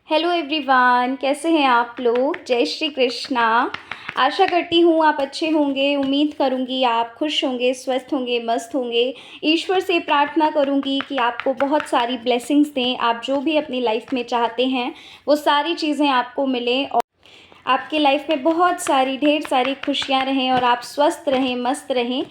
Hello everyone, कैसे हैं आप लोग। जय श्री कृष्णा। आशा करती हूँ आप अच्छे होंगे। उम्मीद करूँगी आप खुश होंगे, स्वस्थ होंगे, मस्त होंगे। ईश्वर से प्रार्थना करूँगी कि आपको बहुत सारी ब्लेसिंग्स दें। आप जो भी अपनी लाइफ में चाहते हैं वो सारी चीज़ें आपको मिलें और आपकी लाइफ में बहुत सारी ढेर सारी खुशियाँ रहें और आप स्वस्थ रहें, मस्त रहें।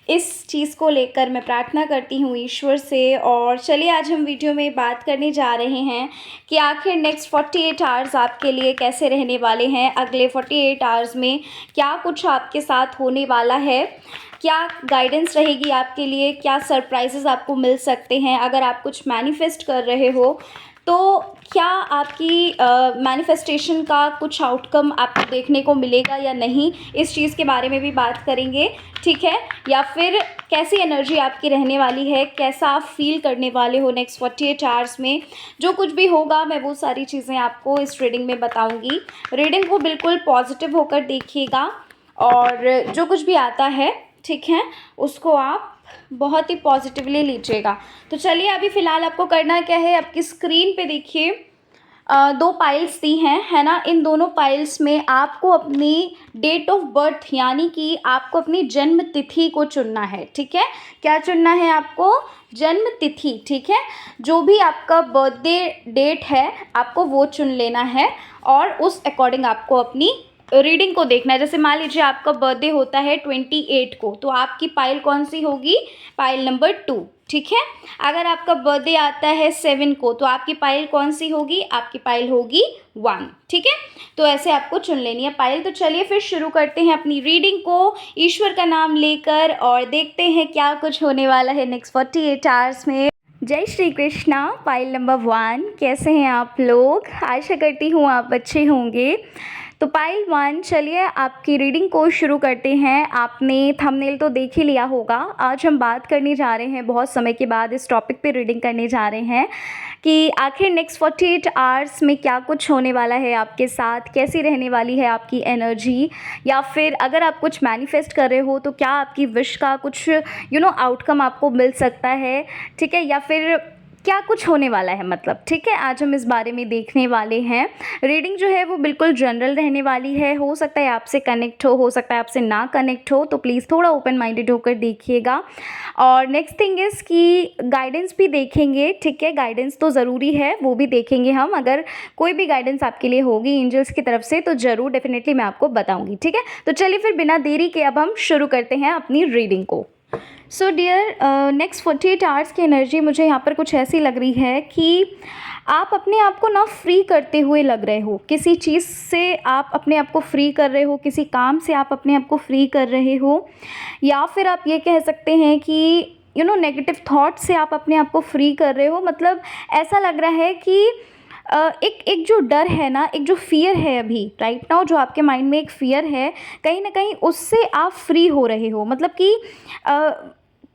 इस चीज़ को लेकर मैं प्रार्थना करती हूँ ईश्वर से। और चलिए आज हम वीडियो में बात करने जा रहे हैं कि आखिर नेक्स्ट 48 आवर्स आपके लिए कैसे रहने वाले हैं। अगले 48 आवर्स में क्या कुछ आपके साथ होने वाला है, क्या गाइडेंस रहेगी आपके लिए, क्या सरप्राइजेज़ आपको मिल सकते हैं। अगर आप कुछ मैनिफेस्ट कर रहे हो तो क्या आपकी मैनिफेस्टेशन का कुछ आउटकम आपको देखने को मिलेगा या नहीं, इस चीज़ के बारे में भी बात करेंगे, ठीक है। या फिर कैसी एनर्जी आपकी रहने वाली है, कैसा आप फील करने वाले हो नेक्स्ट 48 आवर्स में। जो कुछ भी होगा मैं वो सारी चीज़ें आपको इस रीडिंग में बताऊंगी। रीडिंग को बिल्कुल पॉजिटिव होकर देखिएगा और जो कुछ भी आता है, ठीक है, उसको आप बहुत ही पॉजिटिवली लीजिएगा। तो चलिए अभी फ़िलहाल आपको करना क्या है, आपकी स्क्रीन पे देखिए दो पाइल्स दी हैं, है ना। इन दोनों पाइल्स में आपको अपनी डेट ऑफ बर्थ यानी कि आपको अपनी जन्म तिथि को चुनना है, ठीक है। क्या चुनना है आपको? जन्म तिथि, ठीक है। जो भी आपका बर्थडे डेट है आपको वो चुन लेना है और उस अकॉर्डिंग आपको अपनी रीडिंग को देखना है। जैसे मान लीजिए आपका बर्थडे होता है 28 को, तो आपकी पाइल कौन सी होगी? पाइल नंबर 2, ठीक है। अगर आपका बर्थडे आता है 7 को, तो आपकी पाइल कौन सी होगी? आपकी पाइल होगी 1, ठीक है। तो ऐसे आपको चुन लेनी है पाइल। तो चलिए फिर शुरू करते हैं अपनी रीडिंग को ईश्वर का नाम लेकर और देखते हैं क्या कुछ होने वाला है नेक्स्ट 48 आवर्स में। जय श्री कृष्णा। पाइल नंबर 1, कैसे हैं आप लोग? आशा करती हूँ आप अच्छे होंगे। तो पाइल 1, चलिए आपकी रीडिंग को शुरू करते हैं। आपने थंबनेल तो देख ही लिया होगा। आज हम बात करने जा रहे हैं, बहुत समय के बाद इस टॉपिक पे रीडिंग करने जा रहे हैं कि आखिर नेक्स्ट 48 आवर्स में क्या कुछ होने वाला है आपके साथ, कैसी रहने वाली है आपकी एनर्जी। या फिर अगर आप कुछ मैनिफेस्ट कर रहे हो तो क्या आपकी विश का कुछ आउटकम आपको मिल सकता है, ठीक है। या फिर क्या कुछ होने वाला है, मतलब, ठीक है। आज हम इस बारे में देखने वाले हैं। रीडिंग जो है वो बिल्कुल जनरल रहने वाली है। हो सकता है आपसे कनेक्ट हो सकता है आपसे ना कनेक्ट हो, तो प्लीज़ थोड़ा ओपन माइंडेड होकर देखिएगा। और नेक्स्ट थिंग इज़ कि गाइडेंस भी देखेंगे, ठीक है। गाइडेंस तो ज़रूरी है, वो भी देखेंगे हम। अगर कोई भी गाइडेंस आपके लिए होगी एंजल्स की तरफ से तो ज़रूर डेफिनेटली मैं आपको बताऊँगी, ठीक है। तो चलिए फिर बिना देरी के अब हम शुरू करते हैं अपनी रीडिंग को। सो डियर, नेक्स्ट 48 आवर्स की एनर्जी मुझे यहाँ पर कुछ ऐसी लग रही है कि आप अपने आप को ना फ्री करते हुए लग रहे हो। किसी चीज़ से आप अपने आप को फ्री कर रहे हो, किसी काम से आप अपने आप को फ्री कर रहे हो, या फिर आप ये कह सकते हैं कि नेगेटिव थॉट से आप अपने आप को फ्री कर रहे हो। मतलब ऐसा लग रहा है कि एक जो डर है ना, एक जो फियर है अभी राइट नाउ, जो आपके माइंड में एक फियर है, कहीं ना कहीं उससे आप फ्री हो रहे हो। मतलब कि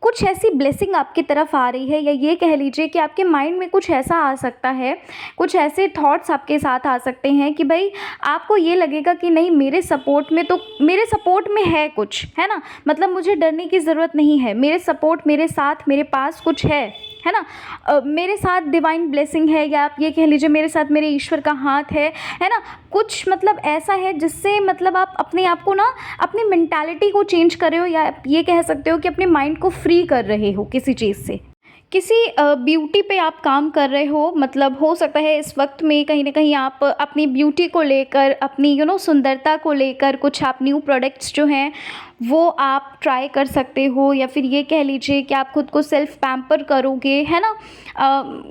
कुछ ऐसी ब्लेसिंग आपकी तरफ आ रही है, या ये कह लीजिए कि आपके माइंड में कुछ ऐसा आ सकता है, कुछ ऐसे थॉट्स आपके साथ आ सकते हैं कि भाई आपको ये लगेगा कि नहीं, मेरे सपोर्ट में है कुछ, है ना। मतलब मुझे डरने की ज़रूरत नहीं है, मेरे सपोर्ट, मेरे साथ, मेरे पास कुछ है ना। मेरे साथ डिवाइन ब्लेसिंग है, या आप ये कह लीजिए मेरे साथ मेरे ईश्वर का हाथ है ना। कुछ मतलब ऐसा है जिससे मतलब आप अपने आप को ना, अपनी मेंटालिटी को चेंज कर रहे हो, या आप ये कह सकते हो कि अपने माइंड को फ्री कर रहे हो किसी चीज़ से। किसी ब्यूटी पे आप काम कर रहे हो। मतलब हो सकता है इस वक्त में कहीं ना कहीं आप अपनी ब्यूटी को लेकर, अपनी सुंदरता को लेकर कुछ आप न्यू प्रोडक्ट्स जो हैं वो आप ट्राई कर सकते हो, या फिर ये कह लीजिए कि आप खुद को सेल्फ पैम्पर करोगे, है ना।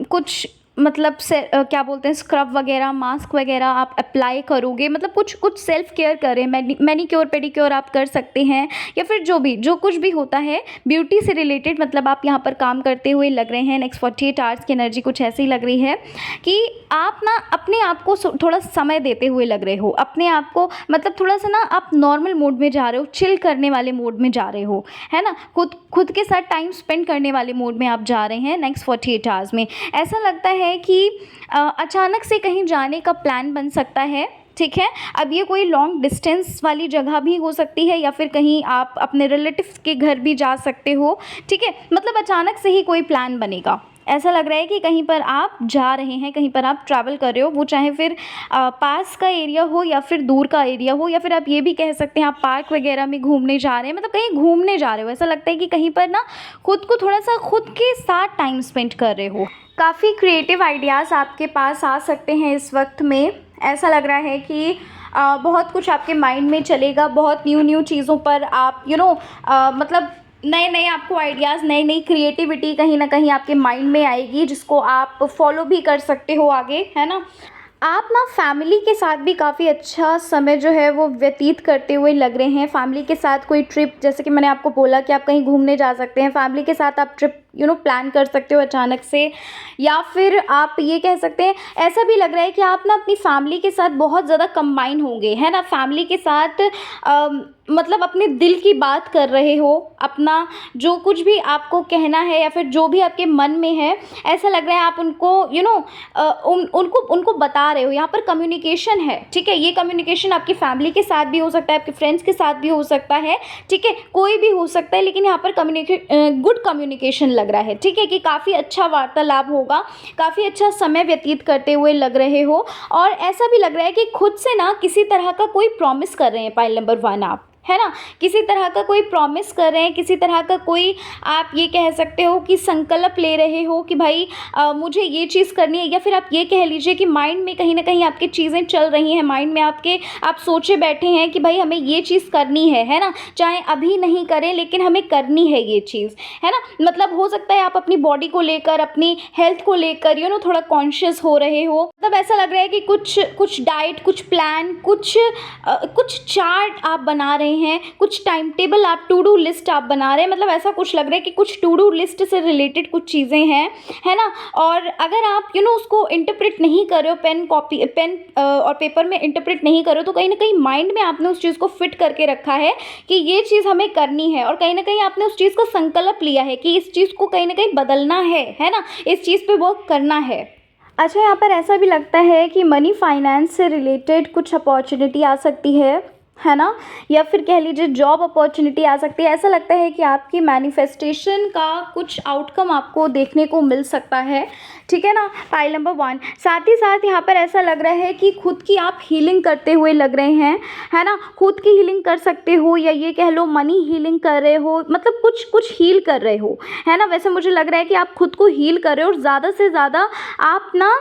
कुछ मतलब से क्या बोलते हैं, स्क्रब वगैरह, मास्क वगैरह आप अप्लाई करोगे। मतलब कुछ सेल्फ केयर करें, मैनीक्योर पेडिक्योर आप कर सकते हैं, या फिर जो कुछ भी होता है ब्यूटी से रिलेटेड, मतलब आप यहाँ पर काम करते हुए लग रहे हैं। नेक्स्ट 48 आवर्स की एनर्जी कुछ ऐसी लग रही है कि आप ना अपने आप को थोड़ा समय देते हुए लग रहे हो। अपने आप को मतलब थोड़ा सा ना आप नॉर्मल मोड में जा रहे हो, चिल करने वाले मोड में जा रहे हो, है ना। खुद के साथ टाइम स्पेंड करने वाले मोड में आप जा रहे हैं नेक्स्ट 48 आवर्स में। ऐसा लगता है कि अचानक से कहीं जाने का प्लान बन सकता है, ठीक है। अब ये कोई लॉन्ग डिस्टेंस वाली जगह भी हो सकती है, या फिर कहीं आप अपने रिलेटिव्स के घर भी जा सकते हो, ठीक है। मतलब अचानक से ही कोई प्लान बनेगा, ऐसा लग रहा है कि कहीं पर आप जा रहे हैं, कहीं पर आप ट्रैवल कर रहे हो, वो चाहे फिर पास का एरिया हो या फिर दूर का एरिया हो, या फिर आप ये भी कह सकते हैं आप पार्क वगैरह में घूमने जा रहे हैं, मतलब कहीं घूमने जा रहे हो। ऐसा लगता है कि कहीं पर ना खुद को थोड़ा-सा खुद के साथ टाइम स्पेंड कर रहे हो। काफ़ी क्रिएटिव आइडियाज़ आपके पास आ सकते हैं इस वक्त में। ऐसा लग रहा है कि बहुत कुछ आपके माइंड में चलेगा, बहुत न्यू चीज़ों पर आप मतलब नए-नए आपको आइडियाज़, नई-नई क्रिएटिविटी कहीं न कहीं आपके माइंड में आएगी, जिसको आप फॉलो भी कर सकते हो आगे, है ना? आप ना फैमिली के साथ भी काफ़ी अच्छा समय जो है वो व्यतीत करते हुए लग रहे हैं। फैमिली के साथ कोई ट्रिप, जैसे कि मैंने आपको बोला कि आप कहीं घूमने जा सकते हैं, फैमिली के साथ आप ट्रिप प्लान कर सकते हो अचानक से। या फिर आप ये कह सकते हैं, ऐसा भी लग रहा है कि आप ना अपनी फैमिली के साथ बहुत ज़्यादा कंबाइन होंगे, है ना? फैमिली के साथ मतलब अपने दिल की बात कर रहे हो, अपना जो कुछ भी आपको कहना है या फिर जो भी आपके मन में है, ऐसा लग रहा है आप उनको उनको बता रहे हो। यहाँ पर कम्युनिकेशन है, ठीक है? ये कम्युनिकेशन आपकी फैमिली के साथ भी हो सकता है, आपके फ्रेंड्स के साथ भी हो सकता है, ठीक है? कोई भी हो सकता है, लेकिन यहाँ पर गुड कम्युनिकेशन लग रहा है, ठीक है? कि काफ़ी अच्छा वार्तालाप होगा, काफ़ी अच्छा समय व्यतीत करते हुए लग रहे हो। और ऐसा भी लग रहा है कि खुद से ना किसी तरह का कोई प्रॉमिस कर रहे हैं, पाइल नंबर 1 आप, है ना? किसी तरह का कोई प्रॉमिस कर रहे हैं, किसी तरह का कोई आप ये कह सकते हो कि संकल्प ले रहे हो कि भाई मुझे ये चीज़ करनी है। या फिर आप ये कह लीजिए कि माइंड में कहीं ना कहीं आपकी चीज़ें चल रही हैं, माइंड में आपके आप सोचे बैठे हैं कि भाई हमें ये चीज़ करनी है ना? चाहे अभी नहीं करें, लेकिन हमें करनी है ये चीज़, है ना? मतलब हो सकता है आप अपनी बॉडी को लेकर, अपनी हेल्थ को लेकर थोड़ा कॉन्शियस हो रहे हो। मतलब ऐसा लग रहा है कि कुछ डाइट, कुछ प्लान, कुछ चार्ट आप बना रहे हैं, कुछ टाइम टेबल आप, टू डू लिस्ट आप बना रहे हैं। मतलब ऐसा कुछ लग रहा है कि कुछ टू डू लिस्ट से रिलेटेड कुछ चीज़ें हैं, है ना? और अगर आप उसको इंटरप्रेट नहीं कर रहे हो, पेन और पेपर में इंटरप्रेट नहीं कर रहे हो, तो कहीं ना कहीं माइंड में आपने उस चीज़ को फिट करके रखा है कि ये चीज़ हमें करनी है। और कहीं ना कहीं आपने उस चीज़ का संकल्प लिया है कि इस चीज़ को कहीं ना कहीं बदलना है ना? इस चीज़ पे वर्क करना है। अच्छा, यहाँ पर ऐसा भी लगता है कि मनी फाइनेंस से रिलेटेड कुछ अपॉर्चुनिटी आ सकती है ना? या फिर कह लीजिए जॉब अपॉर्चुनिटी आ सकती है। ऐसा लगता है कि आपकी मैनिफेस्टेशन का कुछ आउटकम आपको देखने को मिल सकता है, ठीक है ना? Pile number 1। साथ ही साथ यहाँ पर ऐसा लग रहा है कि खुद की आप हीलिंग करते हुए लग रहे हैं, है ना? खुद की हीलिंग कर सकते हो, या ये कह लो मनी हीलिंग कर रहे हो, मतलब कुछ हील कर रहे हो, है ना? वैसे मुझे लग रहा है कि आप खुद को हील कर रहे हो, और ज़्यादा से ज़्यादा आप ना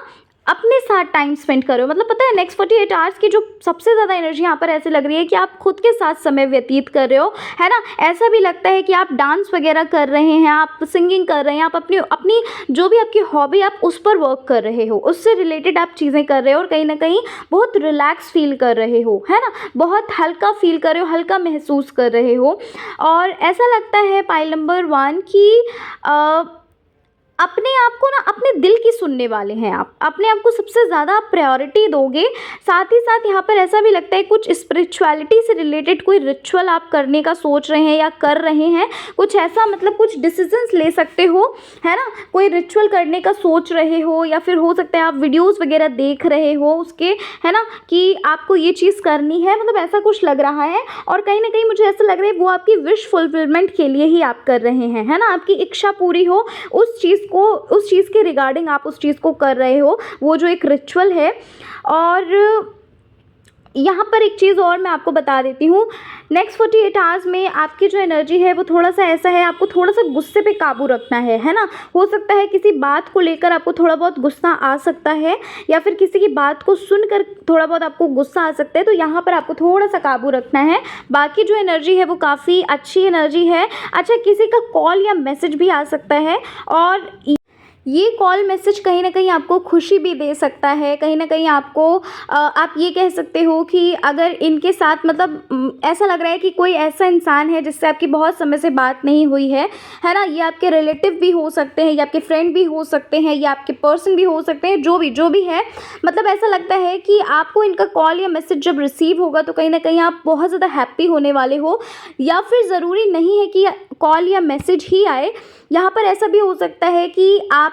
अपने साथ टाइम स्पेंड करो। मतलब पता है, नेक्स्ट 48 आवर्स की जो सबसे ज़्यादा एनर्जी यहाँ पर ऐसे लग रही है कि आप खुद के साथ समय व्यतीत कर रहे हो, है ना? ऐसा भी लगता है कि आप डांस वगैरह कर रहे हैं, आप सिंगिंग कर रहे हैं, आप अपनी जो भी आपकी हॉबी, आप उस पर वर्क कर रहे हो, उससे रिलेटेड आप चीज़ें कर रहे हो, और कहीं ना कहीं बहुत रिलैक्स फील कर रहे हो, है ना? बहुत हल्का फील कर रहे हो, हल्का महसूस कर रहे हो। और ऐसा लगता है पाइल नंबर 1 कि अपने आप को ना, अपने दिल की सुनने वाले हैं आप, अपने आप को सबसे ज़्यादा प्रायोरिटी दोगे। साथ ही साथ यहाँ पर ऐसा भी लगता है कुछ स्पिरिचुअलिटी से रिलेटेड कोई रिचुअल आप करने का सोच रहे हैं या कर रहे हैं, कुछ ऐसा, मतलब कुछ डिसीजंस ले सकते हो, है ना? कोई रिचुअल करने का सोच रहे हो, या फिर हो सकता है आप वीडियोज़ वगैरह देख रहे हो उसके, है ना? कि आपको ये चीज़ करनी है, मतलब ऐसा कुछ लग रहा है। और कहीं ना कहीं मुझे ऐसा लग रहा है वो आपकी विश फुलफिलमेंट के लिए ही आप कर रहे हैं, है ना? आपकी इच्छा पूरी हो, उस चीज़ के रिगार्डिंग आप उस चीज़ को कर रहे हो, वो जो एक रिचुअल है। और यहाँ पर एक चीज़ और मैं आपको बता देती हूँ, नेक्स्ट 48 आवर्स में आपकी जो एनर्जी है वो थोड़ा सा ऐसा है, आपको थोड़ा सा गुस्से पे काबू रखना है ना? हो सकता है किसी बात को लेकर आपको थोड़ा बहुत गुस्सा आ सकता है, या फिर किसी की बात को सुनकर थोड़ा बहुत आपको गुस्सा आ सकता है, तो यहाँ पर आपको थोड़ा सा काबू रखना है। बाकी जो एनर्जी है वो काफ़ी अच्छी एनर्जी है। अच्छा, किसी का कॉल या मैसेज भी आ सकता है, और ये कॉल मैसेज कहीं ना कहीं आपको खुशी भी दे सकता है, कहीं ना कहीं आपको आप ये कह सकते हो कि अगर इनके साथ, मतलब ऐसा लग रहा है कि कोई ऐसा इंसान है जिससे आपकी बहुत समय से बात नहीं हुई है ना? ये आपके रिलेटिव भी हो सकते हैं, या आपके फ्रेंड भी हो सकते हैं, या आपके पर्सन भी हो सकते हैं, जो भी है। मतलब ऐसा लगता है कि आपको इनका कॉल या मैसेज जब रिसीव होगा तो कहीं ना कहीं आप बहुत ज़्यादा हैप्पी होने वाले हो। या फिर ज़रूरी नहीं है कि कॉल या मैसेज ही आए, यहाँ पर ऐसा भी हो सकता है कि आपकी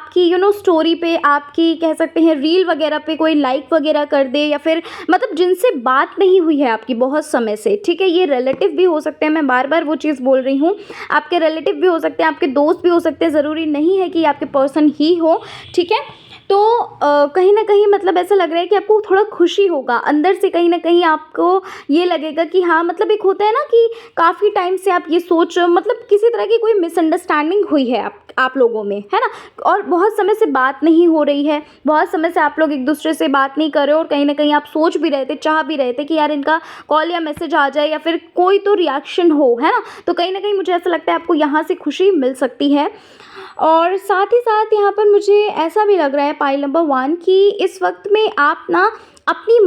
स्टोरी पे, आपकी कह सकते हैं रील वगैरह पे कोई लाइक वगैरह कर दे, या फिर मतलब जिनसे बात नहीं हुई है आपकी बहुत समय से, ठीक है। ये रिलेटिव भी हो सकते हैं, मैं बार बार वो चीज़ बोल रही हूँ, आपके रिलेटिव भी हो सकते हैं, आपके दोस्त भी हो सकते हैं, ज़रूरी नहीं है कि आपके पर्सन ही हो, ठीक है। तो कहीं न कहीं मतलब ऐसा लग रहा है कि आपको थोड़ा खुशी होगा अंदर से, कहीं न कहीं आपको ये लगेगा कि हाँ, मतलब एक होता है ना कि काफ़ी टाइम से आप ये सोच रहे हो, मतलब किसी तरह की कोई मिसअंडरस्टैंडिंग हुई है आप लोगों में, है ना? और बहुत समय से बात नहीं हो रही है, बहुत समय से आप लोग एक दूसरे से बात नहीं कर रहे हो, और कहीं न कहीं आप सोच भी रहे थे, चाह भी रहे थे कि यार इनका कॉल या मैसेज आ जाए या फिर कोई तो रिएक्शन हो, है ना? तो कहीं न कहीं मुझे ऐसा लगता है आपको यहाँ से खुशी मिल सकती है। और साथ ही साथ यहाँ पर मुझे ऐसा भी लग रहा है पाइल नंबर 1 कि इस वक़्त में आप ना अपनी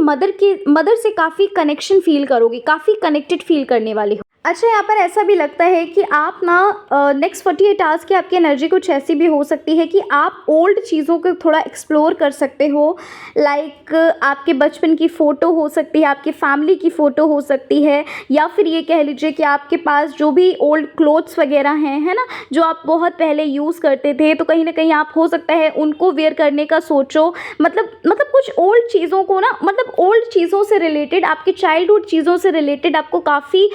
मदर से काफ़ी कनेक्शन फ़ील करोगे, काफ़ी कनेक्टेड फ़ील करने वाले हो। अच्छा, यहाँ पर ऐसा भी लगता है कि आप ना नेक्स्ट 48 आवर्स की आपकी एनर्जी कुछ ऐसी भी हो सकती है कि आप ओल्ड चीज़ों को थोड़ा एक्सप्लोर कर सकते हो। लाइक आपके बचपन की फ़ोटो हो सकती है, आपकी फैमिली की फ़ोटो हो सकती है, या फिर ये कह लीजिए कि आपके पास जो भी ओल्ड क्लोथ्स वगैरह हैं, है ना, जो आप बहुत पहले यूज़ करते थे, तो कहीं ना कहीं आप हो सकता है उनको वेयर करने का सोचो। मतलब कुछ ओल्ड चीज़ों को ना, मतलब ओल्ड चीज़ों से रिलेटेड, आपके चाइल्डहुड चीज़ों से रिलेटेड आपको काफ़ी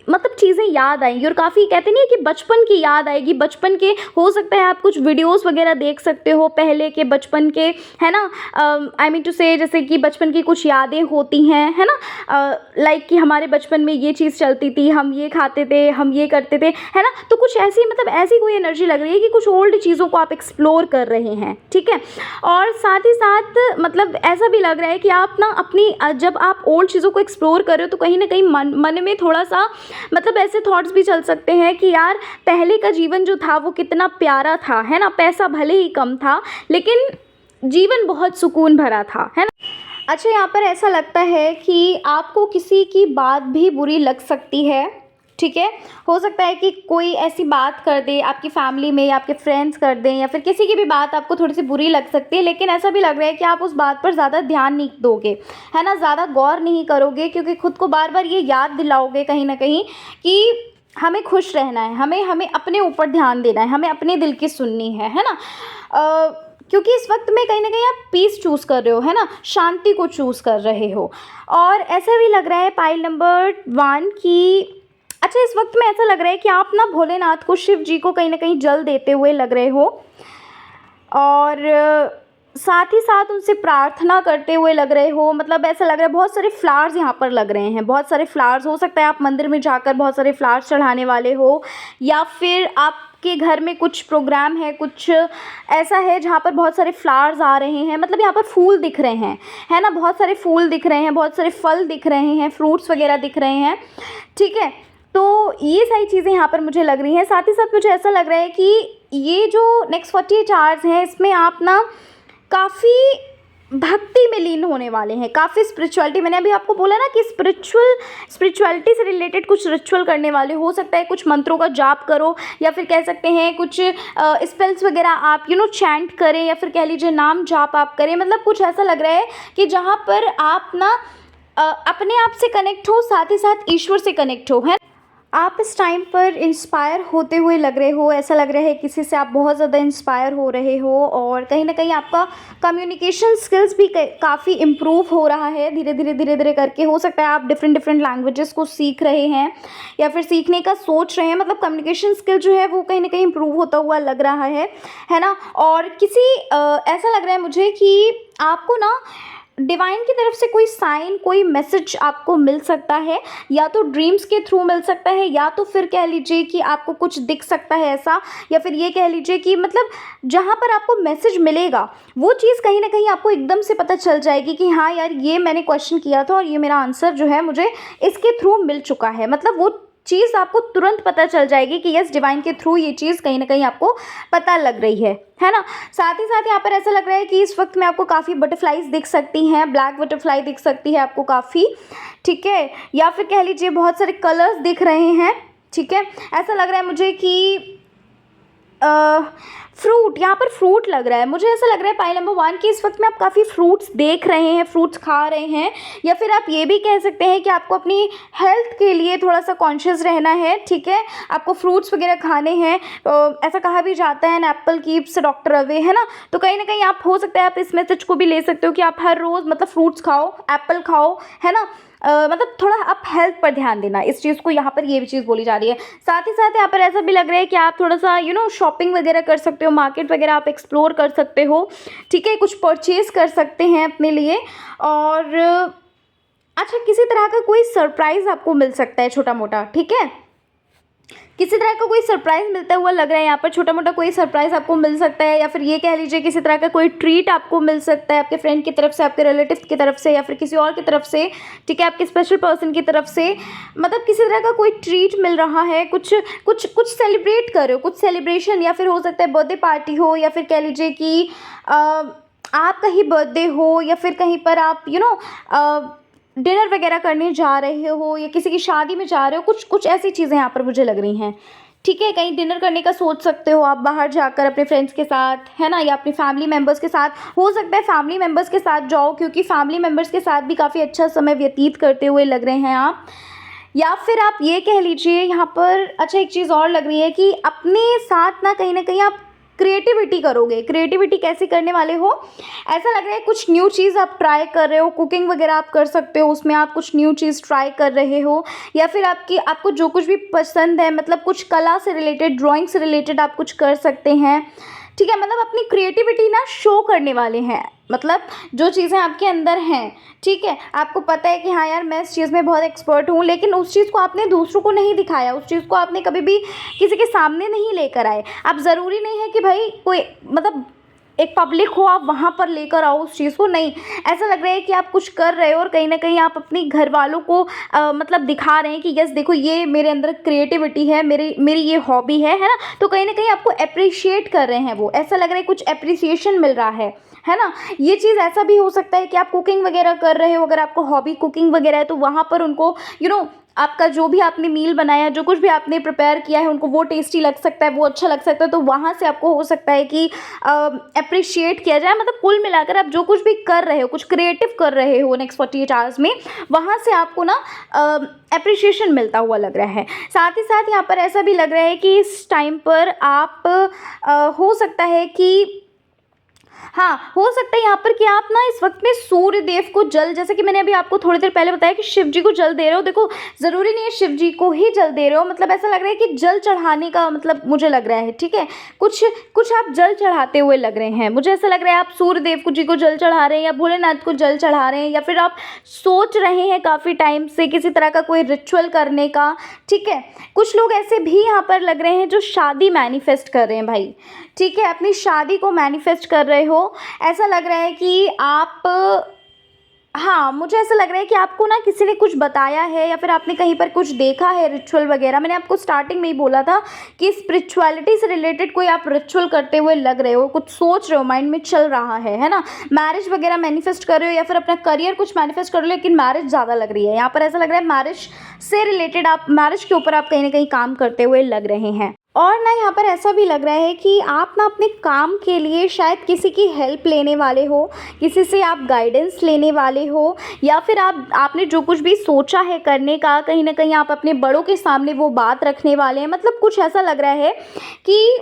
मतलब चीज़ें याद आएंगी, और काफ़ी कहते नहीं है कि बचपन की याद आएगी। बचपन के हो सकता है आप कुछ वीडियोस वगैरह देख सकते हो पहले के बचपन के, है ना। आई मीन टू से जैसे कि बचपन की कुछ यादें होती हैं, है ना, लाइक कि हमारे बचपन में ये चीज़ चलती थी, हम ये खाते थे, हम ये करते थे, है ना। तो कुछ ऐसी मतलब ऐसी कोई एनर्जी लग रही है कि कुछ ओल्ड चीज़ों को आप एक्सप्लोर कर रहे हैं, ठीक है। और साथ ही साथ मतलब ऐसा भी लग रहा है कि आप ना अपनी जब आप ओल्ड चीज़ों को एक्सप्लोर कर रहे हो, तो कहीं ना कहीं मन में थोड़ा सा मतलब ऐसे थॉट्स भी चल सकते हैं कि यार पहले का जीवन जो था वो कितना प्यारा था, है ना। पैसा भले ही कम था, लेकिन जीवन बहुत सुकून भरा था, है ना। अच्छा, यहाँ पर ऐसा लगता है कि आपको किसी की बात भी बुरी लग सकती है, ठीक है। हो सकता है कि कोई ऐसी बात कर दे आपकी फैमिली में, या आपके फ्रेंड्स कर दें, या फिर किसी की भी बात आपको थोड़ी सी बुरी लग सकती है, लेकिन ऐसा भी लग रहा है कि आप उस बात पर ज़्यादा ध्यान नहीं दोगे, है ना, ज़्यादा गौर नहीं करोगे, क्योंकि खुद को बार बार ये याद दिलाओगे कहीं ना कहीं कि हमें खुश रहना है, हमें हमें अपने ऊपर ध्यान देना है, हमें अपने दिल की सुननी है ना। क्योंकि इस वक्त में कहीं ना कहीं आप पीस चूज़ कर रहे हो, है ना, शांति को चूज़ कर रहे हो। और ऐसा भी लग रहा है पाइल नंबर 1 की, अच्छा, इस वक्त में ऐसा लग रहा है कि आप ना भोलेनाथ को, शिव जी को कहीं ना कहीं जल देते हुए लग रहे हो, और साथ ही साथ उनसे प्रार्थना करते हुए लग रहे हो। मतलब ऐसा लग रहा है बहुत सारे फ्लावर्स यहाँ पर लग रहे हैं, बहुत सारे फ्लावर्स। हो सकता है आप मंदिर में जाकर बहुत सारे फ्लावर्स चढ़ाने वाले हो, या फिर आपके घर में कुछ प्रोग्राम है, कुछ ऐसा है जहाँ पर बहुत सारे फ्लावर्स आ रहे हैं। मतलब यहाँ पर फूल दिख रहे हैं, है ना, बहुत सारे फूल दिख रहे हैं, बहुत सारे फल दिख रहे हैं, फ्रूट्स वगैरह दिख रहे हैं, ठीक है। तो ये सारी चीज़ें यहाँ पर मुझे लग रही हैं। साथ ही साथ मुझे ऐसा लग रहा है कि ये जो नेक्स्ट 48 आवर्स हैं, इसमें आप ना काफ़ी भक्ति में लीन होने वाले हैं, काफ़ी स्पिरिचुअलिटी। मैंने अभी आपको बोला ना कि स्पिरिचुअलिटी से रिलेटेड कुछ रिचुअल करने वाले हो सकता है, कुछ मंत्रों का जाप करो, या फिर कह सकते हैं कुछ स्पेल्स वगैरह आप चैंट करें, या फिर कह लीजिए नाम जाप आप करें। मतलब कुछ ऐसा लग रहा है कि जहाँ पर आप ना अपने आप से कनेक्ट हो, साथ ही साथ ईश्वर से कनेक्ट हो, है। आप इस टाइम पर इंस्पायर होते हुए लग रहे हो, ऐसा लग रहा है किसी से आप बहुत ज़्यादा इंस्पायर हो रहे हो, और कहीं ना कहीं आपका कम्युनिकेशन स्किल्स भी काफ़ी इम्प्रूव हो रहा है धीरे धीरे करके। हो सकता है आप डिफरेंट लैंग्वेजेस को सीख रहे हैं, या फिर सीखने का सोच रहे हैं। मतलब कम्युनिकेशन स्किल जो है वो कहीं ना कहीं इम्प्रूव होता हुआ लग रहा है ना। और किसी ऐसा लग रहा है मुझे कि आपको ना डिवाइन की तरफ से कोई साइन, कोई मैसेज आपको मिल सकता है, या तो ड्रीम्स के थ्रू मिल सकता है, या तो फिर कह लीजिए कि आपको कुछ दिख सकता है ऐसा, या फिर ये कह लीजिए कि मतलब जहाँ पर आपको मैसेज मिलेगा वो चीज़ कहीं ना कहीं आपको एकदम से पता चल जाएगी कि हाँ यार, ये मैंने क्वेश्चन किया था और ये मेरा आंसर जो है मुझे इसके थ्रू मिल चुका है। मतलब वो चीज़ आपको तुरंत पता चल जाएगी कि यस, डिवाइन के थ्रू ये चीज़ कहीं ना कहीं आपको पता लग रही है ना। साथ ही साथ यहाँ पर ऐसा लग रहा है कि इस वक्त में आपको काफ़ी बटरफ्लाइज दिख सकती हैं, ब्लैक बटरफ्लाई दिख सकती है आपको काफ़ी, ठीक है, या फिर कह लीजिए बहुत सारे कलर्स दिख रहे हैं, ठीक है। ऐसा लग रहा है मुझे कि फ्रूट, यहाँ पर फ्रूट लग रहा है मुझे। ऐसा लग रहा है पाइल नंबर 1 कि इस वक्त में आप काफ़ी फ्रूट्स देख रहे हैं, फ्रूट्स खा रहे हैं, या फिर आप ये भी कह सकते हैं कि आपको अपनी हेल्थ के लिए थोड़ा सा कॉन्शियस रहना है, ठीक है। आपको फ्रूट्स वगैरह खाने हैं। ऐसा कहा भी जाता है, an apple keeps doctor away, है ना। तो कहीं ना कहीं आप हो सकता है आप इस मैसेज को भी ले सकते हो कि आप हर रोज़ मतलब फ्रूट्स खाओ, एप्पल खाओ, है ना। मतलब थोड़ा आप हेल्थ पर ध्यान देना, इस चीज़ को यहाँ पर ये भी चीज़ बोली जा रही है। साथ ही साथ यहाँ पर ऐसा भी लग रहा है कि आप थोड़ा सा शॉपिंग वगैरह कर सकते हो, मार्केट वगैरह आप एक्सप्लोर कर सकते हो, ठीक है, कुछ परचेज़ कर सकते हैं अपने लिए। और अच्छा, किसी तरह का कोई सरप्राइज़ आपको मिल सकता है छोटा मोटा, ठीक है, किसी तरह का कोई सरप्राइज़ मिलता हुआ लग रहा है यहाँ पर, छोटा मोटा कोई सरप्राइज़ आपको मिल सकता है, या फिर ये कह लीजिए किसी तरह का कोई ट्रीट आपको मिल सकता है आपके फ्रेंड की तरफ से, आपके रिलेटिव की तरफ से, या फिर किसी और की तरफ से, ठीक है, आपके स्पेशल पर्सन की तरफ से। मतलब किसी तरह का कोई ट्रीट मिल रहा है, कुछ कुछ कुछ सेलिब्रेट कर रहे हो, कुछ सेलिब्रेशन, या फिर हो सकता है बर्थडे पार्टी हो, या फिर कह लीजिए कि आपका ही बर्थडे हो, या फिर कहीं पर आप डिनर वगैरह करने जा रहे हो, या किसी की शादी में जा रहे हो, कुछ कुछ ऐसी चीज़ें यहाँ पर मुझे लग रही हैं, ठीक है। कहीं डिनर करने का सोच सकते हो आप बाहर जाकर अपने फ्रेंड्स के साथ, है ना, या अपनी फैमिली मेम्बर्स के साथ। हो सकता है फैमिली मेम्बर्स के साथ जाओ, क्योंकि फैमिली मेम्बर्स के साथ भी काफ़ी अच्छा समय व्यतीत करते हुए लग रहे हैं आप। या फिर आप ये कह लीजिए यहाँ पर, अच्छा एक चीज़ और लग रही है कि अपने साथ ना कहीं आप क्रिएटिविटी करोगे। क्रिएटिविटी कैसे करने वाले हो, ऐसा लग रहा है कुछ न्यू चीज़ आप ट्राई कर रहे हो, कुकिंग वगैरह आप कर सकते हो, उसमें आप कुछ न्यू चीज़ ट्राई कर रहे हो, या फिर आपको जो कुछ भी पसंद है, मतलब कुछ कला से रिलेटेड, ड्राइंग से रिलेटेड आप कुछ कर सकते हैं, ठीक है। मतलब अपनी क्रिएटिविटी ना शो करने वाले हैं, मतलब जो चीज़ें आपके अंदर हैं, ठीक है, आपको पता है कि हाँ यार मैं इस चीज़ में बहुत एक्सपर्ट हूँ, लेकिन उस चीज़ को आपने दूसरों को नहीं दिखाया, उस चीज़ को आपने कभी भी किसी के सामने नहीं लेकर आए। अब ज़रूरी नहीं है कि भाई कोई मतलब एक पब्लिक हो आप वहाँ पर लेकर आओ उस चीज़ को, नहीं, ऐसा लग रहा है कि आप कुछ कर रहे हो और कहीं ना कहीं आप अपने घर वालों को मतलब दिखा रहे हैं कि यस देखो ये मेरे अंदर क्रिएटिविटी है, मेरी ये हॉबी है ना। तो कहीं ना कहीं आपको अप्रिशिएट कर रहे हैं वो, ऐसा लग रहा है कुछ अप्रिसिएशन मिल रहा है ना। ये चीज़ ऐसा भी हो सकता है कि आप कुकिंग वगैरह कर रहे हो, अगर आपको हॉबी कुकिंग वगैरह है तो वहाँ पर उनको आपका जो भी आपने मील बनाया, जो कुछ भी आपने प्रिपेयर किया है, उनको वो टेस्टी लग सकता है, वो अच्छा लग सकता है, तो वहाँ से आपको हो सकता है कि अप्रिशिएट किया जाए। मतलब कुल मिलाकर आप जो कुछ भी कर रहे हो, कुछ क्रिएटिव कर रहे हो नेक्स्ट 48 आवर्स में, वहाँ से आपको ना अप्रिशिएशन मिलता हुआ लग रहा है। साथ ही साथ यहाँ पर ऐसा भी लग रहा है कि इस टाइम पर आप हो सकता है कि हाँ, हो सकता है यहाँ पर कि आप ना इस वक्त में सूर्य देव को जल, जैसे कि मैंने अभी आपको थोड़ी देर पहले बताया कि शिव जी को जल दे रहे हो। देखो ज़रूरी नहीं है शिव जी को ही जल दे रहे हो, मतलब ऐसा लग रहा है कि जल चढ़ाने का मतलब मुझे लग रहा है, ठीक है, कुछ कुछ आप जल चढ़ाते हुए लग रहे हैं। मुझे ऐसा लग रहा है आप सूर्य देव को जी को जल चढ़ा रहे हैं, या भोलेनाथ को जल चढ़ा रहे हैं, या फिर आप सोच रहे हैं काफ़ी टाइम से किसी तरह का कोई रिचुअल करने का, ठीक है। कुछ लोग ऐसे भी यहाँ पर लग रहे हैं जो शादी मैनिफेस्ट कर रहे हैं भाई, ठीक है, अपनी शादी को मैनिफेस्ट कर रहे हो। ऐसा लग रहा है कि आप, हाँ, मुझे ऐसा लग रहा है कि आपको ना किसी ने कुछ बताया है, या फिर आपने कहीं पर कुछ देखा है रिचुअल वगैरह। मैंने आपको स्टार्टिंग में ही बोला था कि स्पिरिचुअलिटी से रिलेटेड कोई आप रिचुअल करते हुए लग रहे हो, कुछ सोच रहे हो, माइंड में चल रहा है ना। मैरिज वगैरह मैनिफेस्ट कर रहे हो, या फिर अपना करियर कुछ मैनिफेस्ट कर रहे हो, लेकिन मैरिज ज़्यादा लग रही है यहाँ पर। ऐसा लग रहा है मैरिज से रिलेटेड, आप मैरिज के ऊपर आप कहीं ना कहीं काम करते हुए लग रहे हैं। और ना यहाँ पर ऐसा भी लग रहा है कि आप ना अपने काम के लिए शायद किसी की हेल्प लेने वाले हो, किसी से आप गाइडेंस लेने वाले हो, या फिर आपने जो कुछ भी सोचा है करने का, कहीं ना कहीं आप अपने बड़ों के सामने वो बात रखने वाले हैं। मतलब कुछ ऐसा लग रहा है कि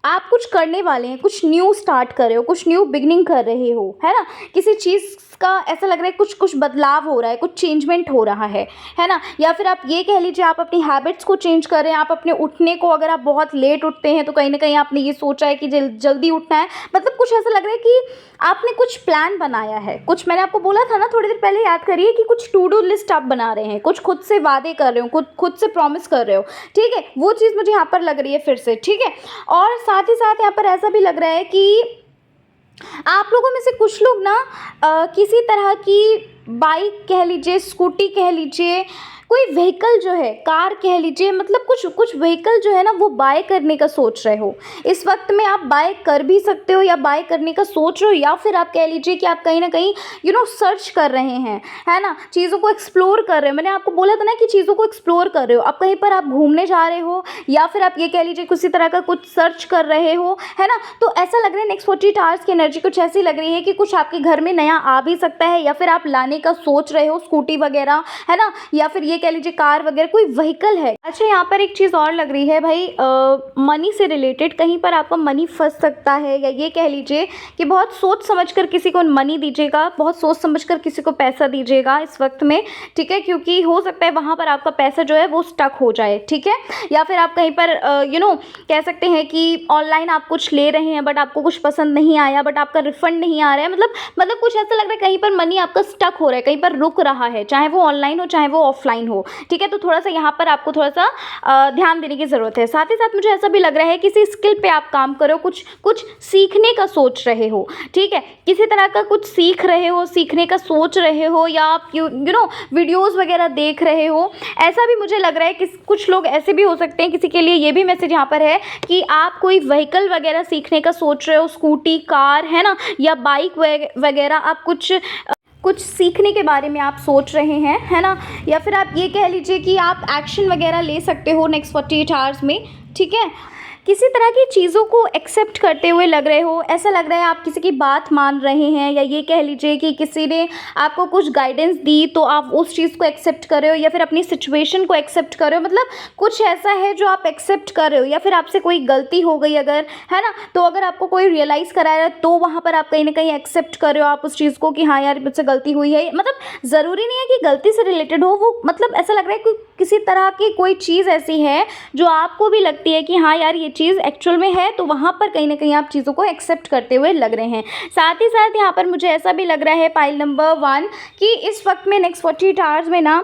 आप कुछ करने वाले हैं, कुछ न्यू स्टार्ट कर रहे हो, कुछ न्यू बिगनिंग कर रहे हो, है ना। किसी चीज़ का ऐसा लग रहा है कुछ कुछ बदलाव हो रहा है, कुछ चेंजमेंट हो रहा है ना। या फिर आप ये कह लीजिए आप अपनी हैबिट्स को चेंज कर रहे हैं। आप अपने उठने को, अगर आप बहुत लेट उठते हैं तो कहीं ना कहीं आपने ये सोचा है कि जल्दी उठना है। मतलब कुछ ऐसा लग रहा है कि आपने कुछ प्लान बनाया है, कुछ, मैंने आपको बोला था ना थोड़ी देर पहले, याद करिए, कि कुछ टू डू लिस्ट आप बना रहे हैं, कुछ खुद से वादे कर रहे हो, खुद से प्रॉमिस कर रहे हो, ठीक है। वो चीज़ मुझे यहाँ पर लग रही है फिर से, ठीक है। और साथ ही साथ यहाँ पर ऐसा भी लग रहा है कि आप लोगों में से कुछ लोग ना किसी तरह की बाइक कह लीजिए, स्कूटी कह लीजिए, कोई व्हीकल जो है, कार कह लीजिए, मतलब कुछ कुछ व्हीकल जो है ना वो बाय करने का सोच रहे हो। इस वक्त में आप बाय कर भी सकते हो, या बाय करने का सोच रहे हो, या फिर आप कह लीजिए कि आप कहीं ना कहीं सर्च कर रहे हैं, है ना, चीज़ों को एक्सप्लोर कर रहे हो। मैंने आपको बोला था ना कि चीज़ों को एक्सप्लोर कर रहे हो। अब कहीं पर आप घूमने जा रहे हो, या फिर आप ये कह लीजिए किसी तरह का कुछ सर्च कर रहे हो, है ना। तो ऐसा लग रहा है नेक्स्ट 48 आवर्स की एनर्जी कुछ ऐसी लग रही है कि कुछ आपके घर में नया आ भी सकता है, या फिर आप लाने का सोच रहे हो, स्कूटी वगैरह, है ना। या फिर ये कह लीजिए कार वगैरह कोई व्हीकल है। अच्छा, यहाँ पर एक चीज़ और लग रही है भाई, मनी से रिलेटेड कहीं पर आपका मनी फंस सकता है, या ये कह लीजिए कि बहुत सोच समझ कर किसी को मनी दीजिएगा, बहुत सोच समझ कर किसी को पैसा दीजिएगा इस वक्त में, ठीक है, क्योंकि हो सकता है वहाँ पर आपका पैसा जो है वो स्टक हो जाए, ठीक है। या फिर आप कहीं पर कह सकते हैं कि ऑनलाइन आप कुछ ले रहे हैं बट आपको कुछ पसंद नहीं आया, बट आपका रिफंड नहीं आ रहा है, मतलब कुछ ऐसा लग रहा है कहीं पर मनी आपका स्टक हो रहा है, कहीं पर रुक रहा है, चाहे वो ऑनलाइन हो चाहे वो ऑफलाइन हो, ठीक है। तो थोड़ा सा यहाँ पर आपको थोड़ा सा ध्यान देने की ज़रूरत है। साथ ही साथ मुझे ऐसा भी लग रहा है किसी स्किल पे आप काम करो, कुछ सीखने का सोच रहे हो, ठीक है, किसी तरह का कुछ सीख रहे हो, सीखने का सोच रहे हो, या आप वीडियोज़ वगैरह देख रहे हो, ऐसा भी मुझे लग रहा है कि कुछ लोग ऐसे भी हो सकते हैं। किसी के लिए ये भी मैसेज यहाँ पर है कि आप कोई व्हीकल वगैरह सीखने का सोच रहे हो, स्कूटी, कार, है ना, या बाइक वगैरह, आप कुछ सीखने के बारे में आप सोच रहे हैं, है ना। या फिर आप ये कह लीजिए कि आप एक्शन वगैरह ले सकते हो नेक्स्ट 48 आवर्स में, ठीक है। किसी तरह की चीज़ों को एक्सेप्ट करते हुए लग रहे हो, ऐसा लग रहा है आप किसी की बात मान रहे हैं, या ये कह लीजिए कि किसी ने आपको कुछ गाइडेंस दी तो आप उस चीज़ को एक्सेप्ट कर रहे हो, या फिर अपनी सिचुएशन को एक्सेप्ट कर रहे हो, मतलब कुछ ऐसा है जो आप एक्सेप्ट कर रहे हो। या फिर आपसे कोई गलती हो गई अगर, है ना, तो अगर आपको कोई रियलाइज़ करा रहा है तो वहाँ पर आप कहीं ना कहीं एक्सेप्ट कर रहे हो आप उस चीज़ को कि हाँ यार मुझसे गलती हुई है। मतलब ज़रूरी नहीं है कि गलती से रिलेटेड हो वो, मतलब ऐसा लग रहा है कि किसी तरह की कोई चीज़ ऐसी है जो आपको भी लगती है कि हाँ यार ये चीज़ एक्चुअल में है, तो वहाँ पर कहीं ना कहीं आप चीज़ों को एक्सेप्ट करते हुए लग रहे हैं। साथ ही साथ यहाँ पर मुझे ऐसा भी लग रहा है पाइल नंबर 1 कि इस वक्त में नेक्स्ट 48 आवर्स में ना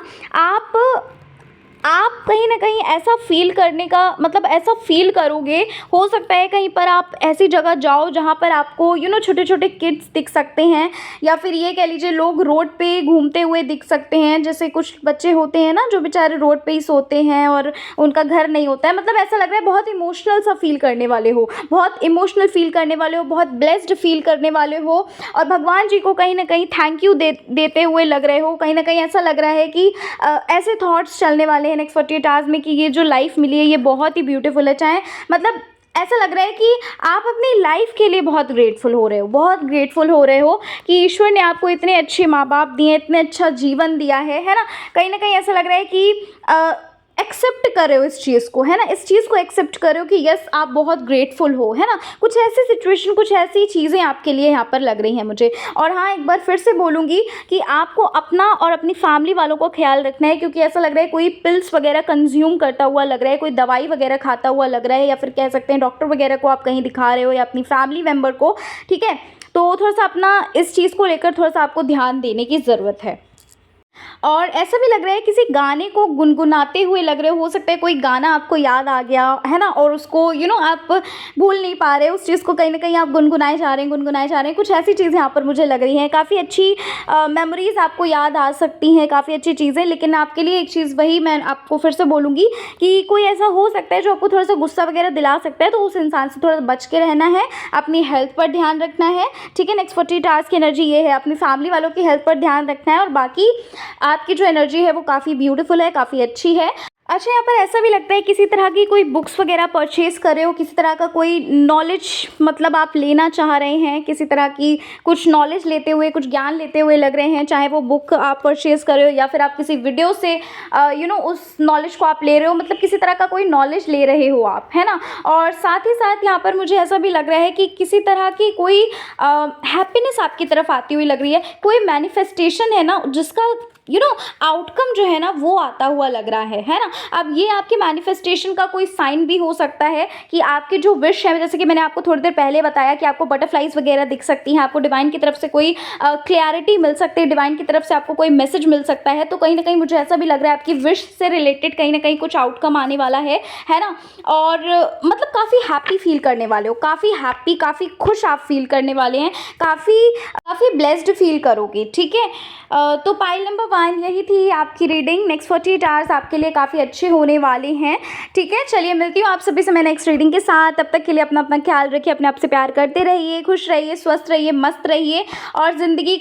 आप कहीं ना कहीं ऐसा फील करने का, मतलब ऐसा फील करोगे, हो सकता है कहीं पर आप ऐसी जगह जाओ जहाँ पर आपको छोटे छोटे किड्स दिख सकते हैं, या फिर ये कह लीजिए लोग रोड पे घूमते हुए दिख सकते हैं। जैसे कुछ बच्चे होते हैं ना जो बेचारे रोड पे ही सोते हैं और उनका घर नहीं होता है, मतलब ऐसा लग रहा है बहुत इमोशनल सा फील करने वाले हो, बहुत इमोशनल फील करने वाले हो, बहुत ब्लेस्ड फील करने वाले हो, और भगवान जी को कहीं ना कहीं थैंक यू देते हुए लग रहे हो। कहीं ना कहीं ऐसा लग रहा है कि ऐसे थॉट्स चलने वाले हैं नेक्स्ट 48 आवर्स में कि ये जो लाइफ मिली है ये बहुत ही ब्यूटीफुल है। चाहे मतलब ऐसा लग रहा है कि आप अपनी लाइफ के लिए बहुत ग्रेटफुल हो रहे हो, बहुत ग्रेटफुल हो रहे हो कि ईश्वर ने आपको इतने अच्छे माँ बाप दिए, इतने अच्छा जीवन दिया है ना। कहीं ना कहीं ऐसा लग रहा है कि एक्सेप्ट कर रहे हो इस चीज़ को, है ना, इस चीज़ को एक्सेप्ट कर रहे हो कि यस आप बहुत ग्रेटफुल हो, है ना। कुछ ऐसी सिचुएशन, कुछ ऐसी चीज़ें आपके लिए यहाँ पर लग रही हैं मुझे। और हाँ, एक बार फिर से बोलूँगी कि आपको अपना और अपनी फैमिली वालों को ख्याल रखना है, क्योंकि ऐसा लग रहा है कोई पिल्स वगैरह कंज्यूम करता हुआ लग रहा है, कोई दवाई वगैरह खाता हुआ लग रहा है, या फिर कह सकते हैं डॉक्टर वगैरह को आप कहीं दिखा रहे हो या अपनी फैमिली मेम्बर को, ठीक है। तो थोड़ा सा अपना इस चीज़ को लेकर थोड़ा सा आपको ध्यान देने की ज़रूरत है। और ऐसा भी लग रहा है किसी गाने को गुनगुनाते हुए लग रहे हो सकता है कोई गाना आपको याद आ गया है ना, और उसको आप भूल नहीं पा रहे, उस चीज़ को कहीं ना कहीं आप गुनगुनाए जा रहे हैं। कुछ ऐसी चीज़ें यहाँ पर मुझे लग रही हैं, काफ़ी अच्छी मेमोरीज़ आपको याद आ सकती हैं, काफ़ी अच्छी चीज़ें। लेकिन आपके लिए एक चीज़ वही मैं आपको फिर से बोलूँगी कि कोई ऐसा हो सकता है जो आपको थोड़ा सा गुस्सा वगैरह दिला सकता है, तो उस इंसान से थोड़ा बच के रहना है, अपनी हेल्थ पर ध्यान रखना है, ठीक है। नेक्स्ट 48 आवर्स की एनर्जी ये है, अपनी फैमिली वालों की हेल्थ पर ध्यान रखना है, और बाकी आपकी जो एनर्जी है वो काफ़ी ब्यूटीफुल है, काफ़ी अच्छी है। अच्छा, यहाँ पर ऐसा भी लगता है किसी तरह की कोई बुक्स वगैरह परचेज कर रहे हो, किसी तरह का कोई नॉलेज मतलब आप लेना चाह रहे हैं, किसी तरह की कुछ नॉलेज लेते हुए, कुछ ज्ञान लेते हुए लग रहे हैं, चाहे वो बुक आप परचेज कर रहे हो या फिर आप किसी वीडियो से उस नॉलेज को आप ले रहे हो, मतलब किसी तरह का कोई नॉलेज ले रहे हो आप, है ना। और साथ ही साथ यहाँ पर मुझे ऐसा भी लग रहा है कि किसी तरह की कोई हैप्पीनेस आपकी तरफ आती हुई लग रही है, कोई मैनिफेस्टेशन है ना जिसका आउटकम जो है ना वो आता हुआ लग रहा है ना। अब ये आपके मैनिफेस्टेशन का कोई साइन भी हो सकता है कि आपकी जो विश है, जैसे कि मैंने आपको थोड़ी देर पहले बताया कि आपको बटरफ्लाइज वगैरह दिख सकती हैं, आपको डिवाइन की तरफ से कोई क्लैरिटी मिल सकती है, डिवाइन की तरफ से आपको कोई मैसेज मिल सकता है। तो कहीं ना कहीं मुझे ऐसा भी लग रहा है आपकी विश से रिलेटेड कहीं ना कहीं कुछ आउटकम आने वाला है ना। और मतलब काफ़ी हैप्पी फील करने वाले हो, काफ़ी हैप्पी, काफ़ी खुश आप फील करने वाले हैं, काफ़ी ब्लेस्ड फील करोगे, ठीक है। तो पाइल नंबर 1 यही थी आपकी रीडिंग। नेक्स्ट 48 आवर्स आपके लिए काफ़ी अच्छे होने वाले हैं, ठीक है। चलिए मिलती हूँ आप सभी से मैं नेक्स्ट रीडिंग के साथ। तब तक के लिए अपना ख्याल रखिए, अपने आप से प्यार करते रहिए, खुश रहिए, स्वस्थ रहिए, मस्त रहिए, और ज़िंदगी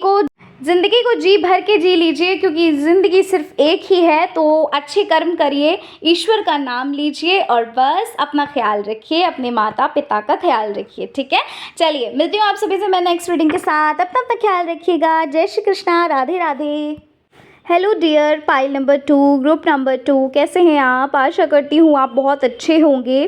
को जी भर के जी लीजिए, क्योंकि ज़िंदगी सिर्फ एक ही है। तो अच्छे कर्म करिए, ईश्वर का नाम लीजिए, और बस अपना ख्याल रखिए, अपने माता पिता का ख्याल रखिए, ठीक है। चलिए मिलती हूँ आप सभी से मैं नेक्स्ट रीडिंग के साथ। तब तक ख्याल रखिएगा। जय Shri Krishna, Radhe Radhe. Hello dear, pile number 2, group number 2, कैसे हैं आप? आशा करती हूँ आप बहुत अच्छे होंगे।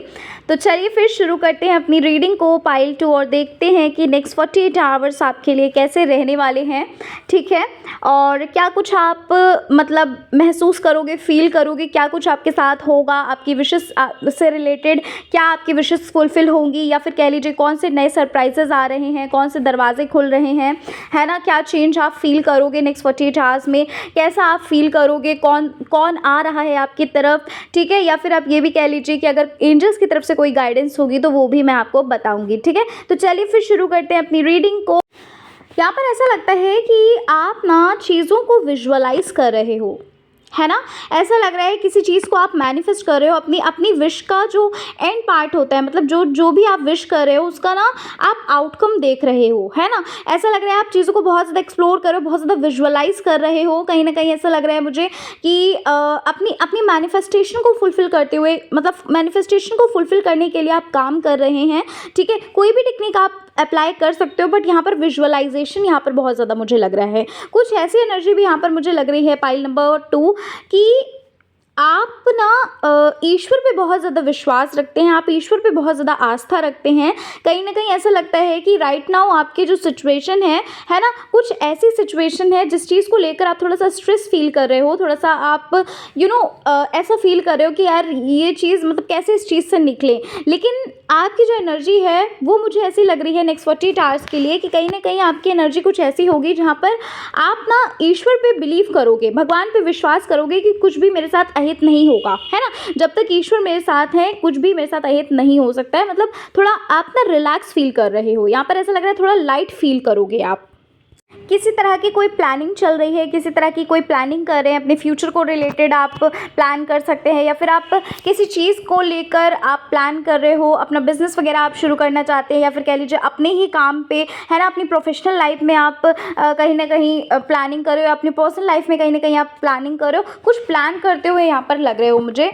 तो चलिए फिर शुरू करते हैं अपनी रीडिंग को पाइल 2 और देखते हैं कि नेक्स्ट 48 आवर्स आपके लिए कैसे रहने वाले हैं। ठीक है, और क्या कुछ आप मतलब महसूस करोगे, फील करोगे, क्या कुछ आपके साथ होगा, आपकी विशेस से रिलेटेड क्या आपकी विशेस फुलफिल होंगी, या फिर कह लीजिए कौन से नए सरप्राइजेज आ रहे हैं, कौन से दरवाजे खुल रहे हैं, है ना? क्या चेंज आप फील करोगे नेक्स्ट 48 आवर्स में, कैसा आप फील करोगे, कौन कौन आ रहा है आपकी तरफ, ठीक है? या फिर आप ये भी कह लीजिए कि अगर एंजल्स की तरफ से कोई गाइडेंस होगी तो वो भी मैं आपको बताऊंगी। ठीक है, तो चलिए फिर शुरू करते हैं अपनी रीडिंग को। यहाँ पर ऐसा लगता है कि आप ना चीज़ों को विजुअलाइज कर रहे हो, है ना? ऐसा लग रहा है किसी चीज़ को आप मैनिफेस्ट कर रहे हो, अपनी अपनी विश का जो एंड पार्ट होता है, मतलब जो जो भी आप विश कर रहे हो उसका ना आप आउटकम देख रहे हो, है ना? ऐसा लग रहा है आप चीज़ों को बहुत ज़्यादा एक्सप्लोर कर रहे हो, बहुत ज़्यादा विजुअलाइज कर रहे हो। कहीं ना कहीं ऐसा लग रहा है मुझे कि अपनी अपनी मैनिफेस्टेशन को फुलफिल करते हुए, मतलब मैनिफेस्टेशन को फुलफिल करने के लिए आप काम कर रहे हैं। ठीक है, कोई भी टेक्निक आप अप्लाई कर सकते हो, बट यहाँ पर विजुअलाइजेशन यहाँ पर बहुत ज़्यादा मुझे लग रहा है। कुछ ऐसी एनर्जी भी यहाँ पर मुझे लग रही है पाइल नंबर 2 कि आप ना ईश्वर पे बहुत ज़्यादा विश्वास रखते हैं, आप ईश्वर पे बहुत ज़्यादा आस्था रखते हैं। कहीं ना कहीं ऐसा लगता है कि राइट नाउ आपकी जो सिचुएशन है ना, कुछ ऐसी सिचुएशन है जिस चीज़ को लेकर आप थोड़ा सा स्ट्रेस फील कर रहे हो, थोड़ा सा आप ऐसा फील कर रहे हो कि यार ये चीज़ मतलब कैसे इस चीज़ से निकले। लेकिन आपकी जो एनर्जी है वो मुझे ऐसी लग रही है नेक्स्ट 48 आवर्स के लिए कि कहीं ना कहीं आपकी एनर्जी कुछ ऐसी होगी जहाँ पर आप ना ईश्वर पे बिलीव करोगे, भगवान पे विश्वास करोगे कि कुछ भी मेरे साथ अहित नहीं होगा, है ना? जब तक ईश्वर मेरे साथ है कुछ भी मेरे साथ अहित नहीं हो सकता है। मतलब थोड़ा आप ना रिलैक्स फील कर रहे हो, यहाँ पर ऐसा लग रहा है थोड़ा लाइट फील करोगे आप। किसी तरह की कोई प्लानिंग चल रही है, किसी तरह की कोई प्लानिंग कर रहे हैं, अपने फ्यूचर को रिलेटेड आप प्लान कर सकते हैं, या फिर आप किसी चीज़ को लेकर आप प्लान कर रहे हो, अपना बिजनेस वगैरह आप शुरू करना चाहते हैं, या फिर कह लीजिए अपने ही काम पे, है ना, अपनी प्रोफेशनल लाइफ में आप कहीं ना कहीं प्लानिंग कर रहे हो, अपनी पर्सनल लाइफ में कहीं ना कहीं आप प्लानिंग कर रहे हो, कुछ प्लान करते हुए यहाँ पर लग रहे हो मुझे।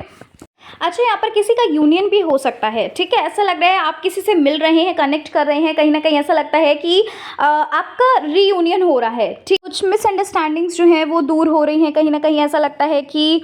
अच्छा, यहाँ पर किसी का यूनियन भी हो सकता है। ठीक है, ऐसा लग रहा है आप किसी से मिल रहे हैं, कनेक्ट कर रहे हैं, कहीं ना कहीं ऐसा लगता है कि आपका रीयूनियन हो रहा है। ठीक, कुछ मिसअंडरस्टैंडिंग्स जो हैं वो दूर हो रही हैं। कहीं ना कहीं ऐसा लगता है कि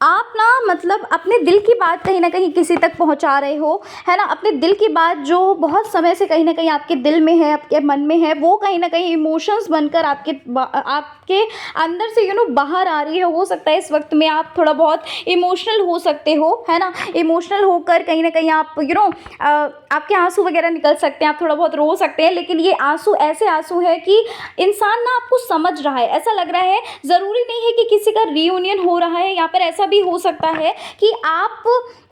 आप ना मतलब अपने दिल की बात कहीं ना कहीं किसी तक पहुंचा रहे हो, है ना? अपने दिल की बात जो बहुत समय से कहीं ना कहीं आपके दिल में है, आपके मन में है, वो कहीं ना कहीं इमोशंस बनकर आपके अंदर से बाहर आ रही है। हो सकता है इस वक्त में आप थोड़ा बहुत इमोशनल हो सकते हो, है ना? इमोशनल होकर कहीं ना कहीं आप आपके आंसू वगैरह निकल सकते हैं, आप थोड़ा बहुत रो सकते हैं। लेकिन ये आंसू ऐसे आंसू है कि इंसान ना आपको समझ रहा है, ऐसा लग रहा है। ज़रूरी नहीं है कि किसी का रीयूनियन हो रहा है, यहाँ पर ऐसा भी हो सकता है कि आप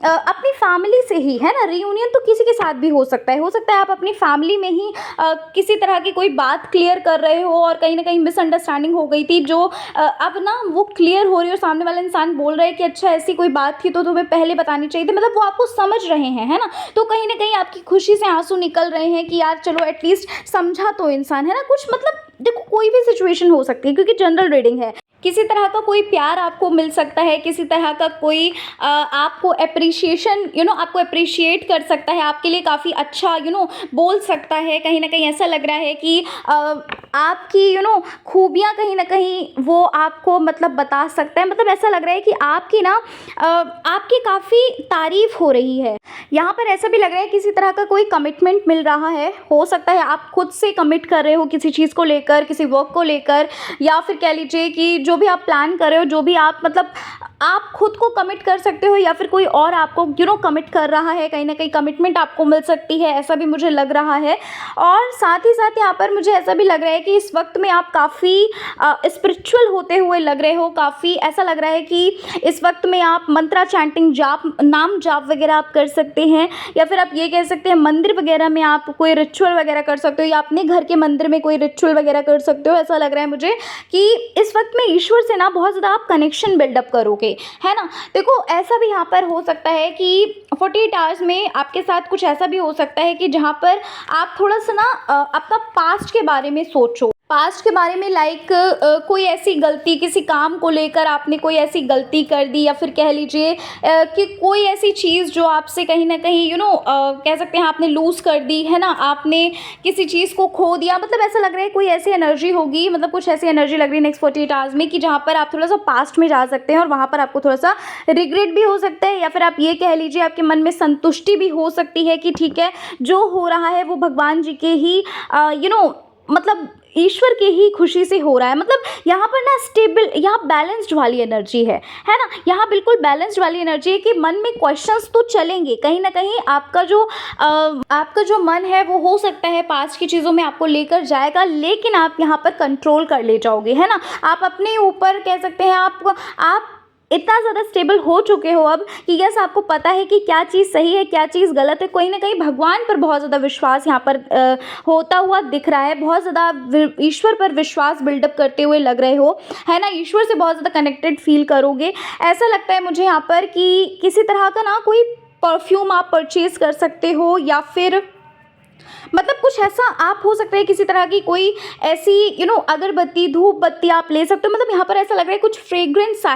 अपनी फैमिली से ही, है ना, रीयूनियन तो किसी के साथ भी हो सकता है। हो सकता है आप अपनी फैमिली में ही किसी तरह की कोई बात क्लियर कर रहे हो और कहीं ना कहीं मिसअंडरस्टैंडिंग हो गई थी, जो अब ना वो क्लियर हो रही है और सामने वाला इंसान बोल रहा है कि अच्छा ऐसी कोई बात थी तो तुम्हें पहले बतानी चाहिए थी। मतलब वो आपको समझ रहे हैं, है ना? तो कहीं ना कहीं आपकी खुशी से आंसू निकल रहे हैं कि यार चलो एटलीस्ट समझा तो इंसान, है ना? कुछ मतलब देखो कोई भी सिचुएशन हो सकती है क्योंकि जनरल रीडिंग है। किसी तरह का कोई प्यार आपको मिल सकता है, किसी तरह का कोई आपको अप्रिशिएशन आपको अप्रिशिएट कर सकता है, आपके लिए काफ़ी अच्छा बोल सकता है। कहीं ना कहीं ऐसा लग रहा है कि आपकी खूबियाँ कहीं ना कहीं वो आपको मतलब बता सकता है। मतलब ऐसा लग रहा है कि आपकी ना आपकी काफ़ी तारीफ़ हो रही है। यहाँ पर ऐसा भी लग रहा है किसी तरह का कोई कमिटमेंट मिल रहा है। हो सकता है आप खुद से कमिट कर रहे हो किसी चीज़ को लेकर, किसी वर्क को लेकर, या फिर कह लीजिए कि जो भी आप प्लान कर रहे हो, जो भी आप मतलब आप खुद को कमिट कर सकते हो, या फिर कोई और आपको कमिट कर रहा है। कहीं ना कहीं कमिटमेंट आपको मिल सकती है, ऐसा भी मुझे लग रहा है। और साथ ही साथ यहाँ पर मुझे ऐसा भी लग रहा है कि इस वक्त में आप काफ़ी स्पिरिचुअल होते हुए लग रहे हो। काफ़ी ऐसा लग रहा है कि इस वक्त में आप मंत्रा चैंटिंग, जाप, नाम जाप वगैरह आप कर सकते हैं, या फिर आप ये कह सकते हैं मंदिर वगैरह में आप कोई रिचुअल वगैरह कर सकते हो, या अपने घर के मंदिर में कोई रिचुअल वगैरह कर सकते हो। ऐसा लग रहा है मुझे कि इस वक्त में ईश्वर से ना बहुत ज़्यादा आप कनेक्शन बिल्डअप करोगे, है ना? देखो ऐसा भी यहाँ पर हो सकता है कि 48 आवर्स में आपके साथ कुछ ऐसा भी हो सकता है कि जहाँ पर आप थोड़ा सा ना अपना पास्ट के बारे में सोचो। पास्ट के बारे में लाइक कोई ऐसी गलती किसी काम को लेकर आपने कोई ऐसी गलती कर दी, या फिर कह लीजिए कि कोई ऐसी चीज़ जो आपसे कहीं न कहीं कह सकते हैं आपने लूज़ कर दी, है ना? आपने किसी चीज़ को खो दिया, मतलब ऐसा लग रहा है कोई ऐसी एनर्जी होगी, मतलब कुछ ऐसी एनर्जी लग रही है नेक्स्ट 48 आवर्स में कि जहाँ पर आप थोड़ा-सा पास्ट में जा सकते हैं और वहाँ पर आपको थोड़ा-सा रिग्रेट भी हो सकता है, या फिर आप ये कह लीजिए आपके मन में संतुष्टि भी हो सकती है कि ठीक है, जो हो रहा है वो भगवान जी के ही मतलब ईश्वर की ही खुशी से हो रहा है। मतलब यहाँ पर ना स्टेबल, यहाँ बैलेंस्ड वाली एनर्जी है ना? यहाँ बिल्कुल बैलेंस्ड वाली एनर्जी है कि मन में क्वेश्चंस तो चलेंगे, कहीं न कहीं आपका जो मन है वो हो सकता है पास्ट की चीज़ों में आपको लेकर जाएगा, लेकिन आप यहाँ पर कंट्रोल कर ले जाओगे, है ना? आप अपने ऊपर कह सकते हैं आप इतना ज़्यादा स्टेबल हो चुके हो अब कि यस, आपको पता है कि क्या चीज़ सही है, क्या चीज़ गलत है। कहीं न कहीं भगवान पर बहुत ज़्यादा विश्वास यहाँ पर होता हुआ दिख रहा है। बहुत ज़्यादा ईश्वर पर विश्वास बिल्डअप करते हुए लग रहे हो, है ना? ईश्वर से बहुत ज़्यादा कनेक्टेड फ़ील करोगे। ऐसा लगता है मुझे यहाँ पर कि किसी तरह का ना कोई परफ्यूम आप परचेज़ कर सकते हो, या फिर मतलब कुछ ऐसा आप हो सकता है किसी तरह की कोई ऐसी अगरबत्ती, धूप बत्ती आप ले सकते हो। मतलब यहाँ पर ऐसा लग रहा है कुछ फ्रेग्रेंस सा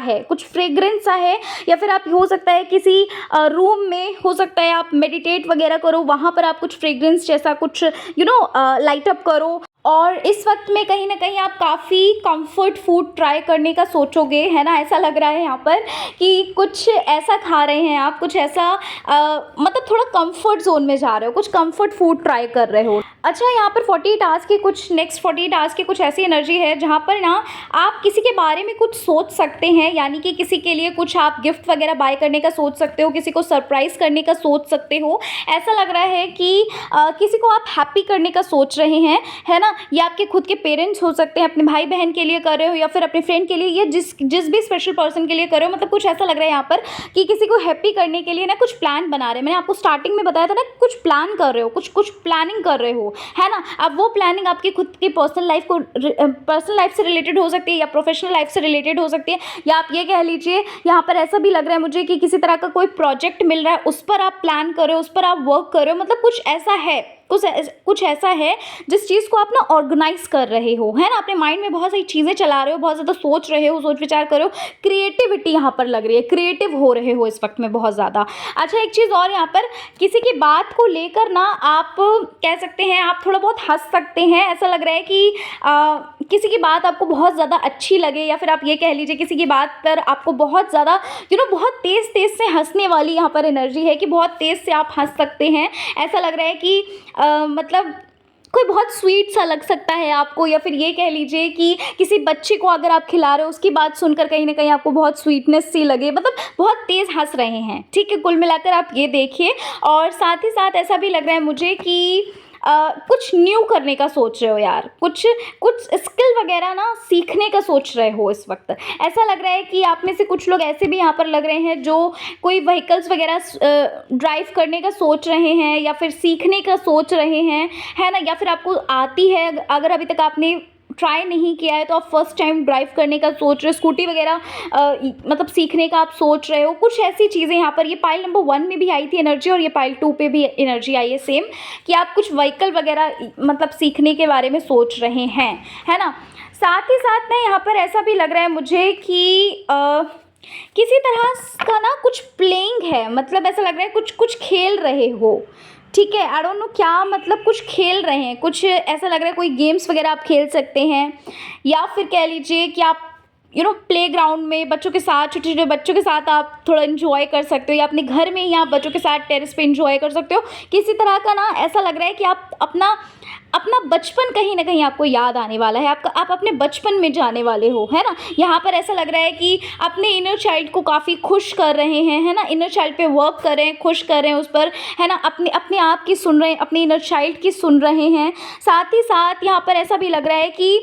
है, या फिर आप हो सकता है किसी रूम में हो सकता है आप मेडिटेट वगैरह करो, वहाँ पर आप कुछ फ्रेग्रेंस जैसा कुछ लाइट अप करो। और इस वक्त में कहीं ना कहीं आप काफ़ी कंफर्ट फूड ट्राई करने का सोचोगे, है ना? ऐसा लग रहा है यहाँ पर कि कुछ ऐसा खा रहे हैं आप, कुछ ऐसा मतलब थोड़ा कंफर्ट जोन में जा रहे हो, कुछ कंफर्ट फूड ट्राई कर रहे हो। अच्छा, यहाँ पर 48 आवर्स की कुछ नेक्स्ट 48 आवर्स की कुछ ऐसी एनर्जी है जहाँ पर ना आप किसी के बारे में कुछ सोच सकते हैं, यानी कि किसी के लिए कुछ आप गिफ्ट वगैरह बाय करने का सोच सकते हो, किसी को सरप्राइज़ करने का सोच सकते हो। ऐसा लग रहा है कि किसी को आप हैप्पी करने का सोच रहे हैं, है ना? या आपके खुद के पेरेंट्स हो सकते हैं, अपने भाई बहन के लिए कर रहे हो, या फिर अपने फ्रेंड के लिए, या जिस भी स्पेशल पर्सन के लिए कर रहे हो। मतलब कुछ ऐसा लग रहा है यहाँ पर कि किसी को हैप्पी करने के लिए ना कुछ प्लान बना रहे हैं। मैंने आपको स्टार्टिंग में बताया था ना, कुछ प्लान कर रहे हो, कुछ प्लानिंग कर रहे हो, है ना? अब वो प्लानिंग आपकी खुद की पर्सनल लाइफ से रिलेटेड हो सकती है, या प्रोफेशनल लाइफ से रिलेटेड हो सकती है, या आप ये कह लीजिए यहाँ पर ऐसा भी लग रहा है मुझे कि किसी तरह का कोई प्रोजेक्ट मिल रहा है, उस पर आप प्लान कर रहे हो, उस पर आप वर्क कर रहे हो। मतलब कुछ ऐसा है, कुछ ऐसा है जिस चीज़ को आप ना ऑर्गेनाइज कर रहे हो, है ना? अपने माइंड में बहुत सारी चीज़ें चला रहे हो, बहुत ज़्यादा सोच रहे हो, सोच विचार कर रहे हो। क्रिएटिविटी यहाँ पर लग रही है, क्रिएटिव हो रहे हो इस वक्त में बहुत ज़्यादा। अच्छा, एक चीज़ और, यहाँ पर किसी की बात को लेकर ना आप कह सकते हैं आप थोड़ा बहुत हंस सकते हैं। ऐसा लग रहा है कि किसी की बात आपको बहुत ज़्यादा अच्छी लगे, या फिर आप ये कह लीजिए किसी की बात पर आपको बहुत ज़्यादा बहुत तेज़ से हंसने वाली यहाँ पर एनर्जी है कि बहुत तेज़ से आप हंस सकते हैं। ऐसा लग रहा है कि मतलब कोई बहुत स्वीट सा लग सकता है आपको, या फिर ये कह लीजिए कि किसी बच्चे को अगर आप खिला रहे हो, उसकी बात सुनकर कहीं ना कहीं आपको बहुत स्वीटनेस सी लगे, मतलब बहुत तेज़ हंस रहे हैं। ठीक है, कुल मिलाकर आप ये देखिए। और साथ ही साथ ऐसा भी लग रहा है मुझे कि कुछ न्यू करने का सोच रहे हो यार, कुछ स्किल वगैरह ना सीखने का सोच रहे हो इस वक्त। ऐसा लग रहा है कि आप में से कुछ लोग ऐसे भी यहाँ पर लग रहे हैं जो कोई व्हीकल्स वगैरह ड्राइव करने का सोच रहे हैं, या फिर सीखने का सोच रहे हैं, है ना? या फिर आपको आती है, अगर अभी तक आपने ट्राई नहीं किया है तो आप फर्स्ट टाइम ड्राइव करने का सोच रहे हो, स्कूटी वगैरह मतलब सीखने का आप सोच रहे हो। कुछ ऐसी चीज़ें यहाँ पर, ये पाइल नंबर 1 में भी आई थी एनर्जी, और ये पाइल 2 पे भी एनर्जी आई है सेम, कि आप कुछ व्हीकल वगैरह मतलब सीखने के बारे में सोच रहे हैं, है ना? साथ ही साथ ना यहाँ पर ऐसा भी लग रहा है मुझे कि किसी तरह का ना कुछ प्लेइंग है, मतलब ऐसा लग रहा है कुछ खेल रहे हो। ठीक है, आई डोंट नो क्या, मतलब कुछ खेल रहे हैं, कुछ ऐसा लग रहा है कोई गेम्स वगैरह आप खेल सकते हैं, या फिर कह लीजिए कि आप प्ले ग्राउंड में बच्चों के साथ, छोटे छोटे बच्चों के साथ आप थोड़ा इन्जॉय कर सकते हो, या अपने घर में ही आप बच्चों के साथ टेरेस पे इन्जॉय कर सकते हो। किसी तरह का ना ऐसा लग रहा है कि आप अपना बचपन कहीं ना कहीं आपको याद आने वाला है, आप अपने बचपन में जाने वाले हो, है ना? यहाँ पर ऐसा लग रहा है कि अपने इनर चाइल्ड को काफ़ी खुश कर रहे हैं, है ना? इनर चाइल्ड पे वर्क कर रहे हैं, खुश कर रहे हैं उस पर, है ना? अपने आप की सुन रहे हैं, अपने इनर चाइल्ड की सुन रहे हैं। साथ ही साथ यहाँ पर ऐसा भी लग रहा है कि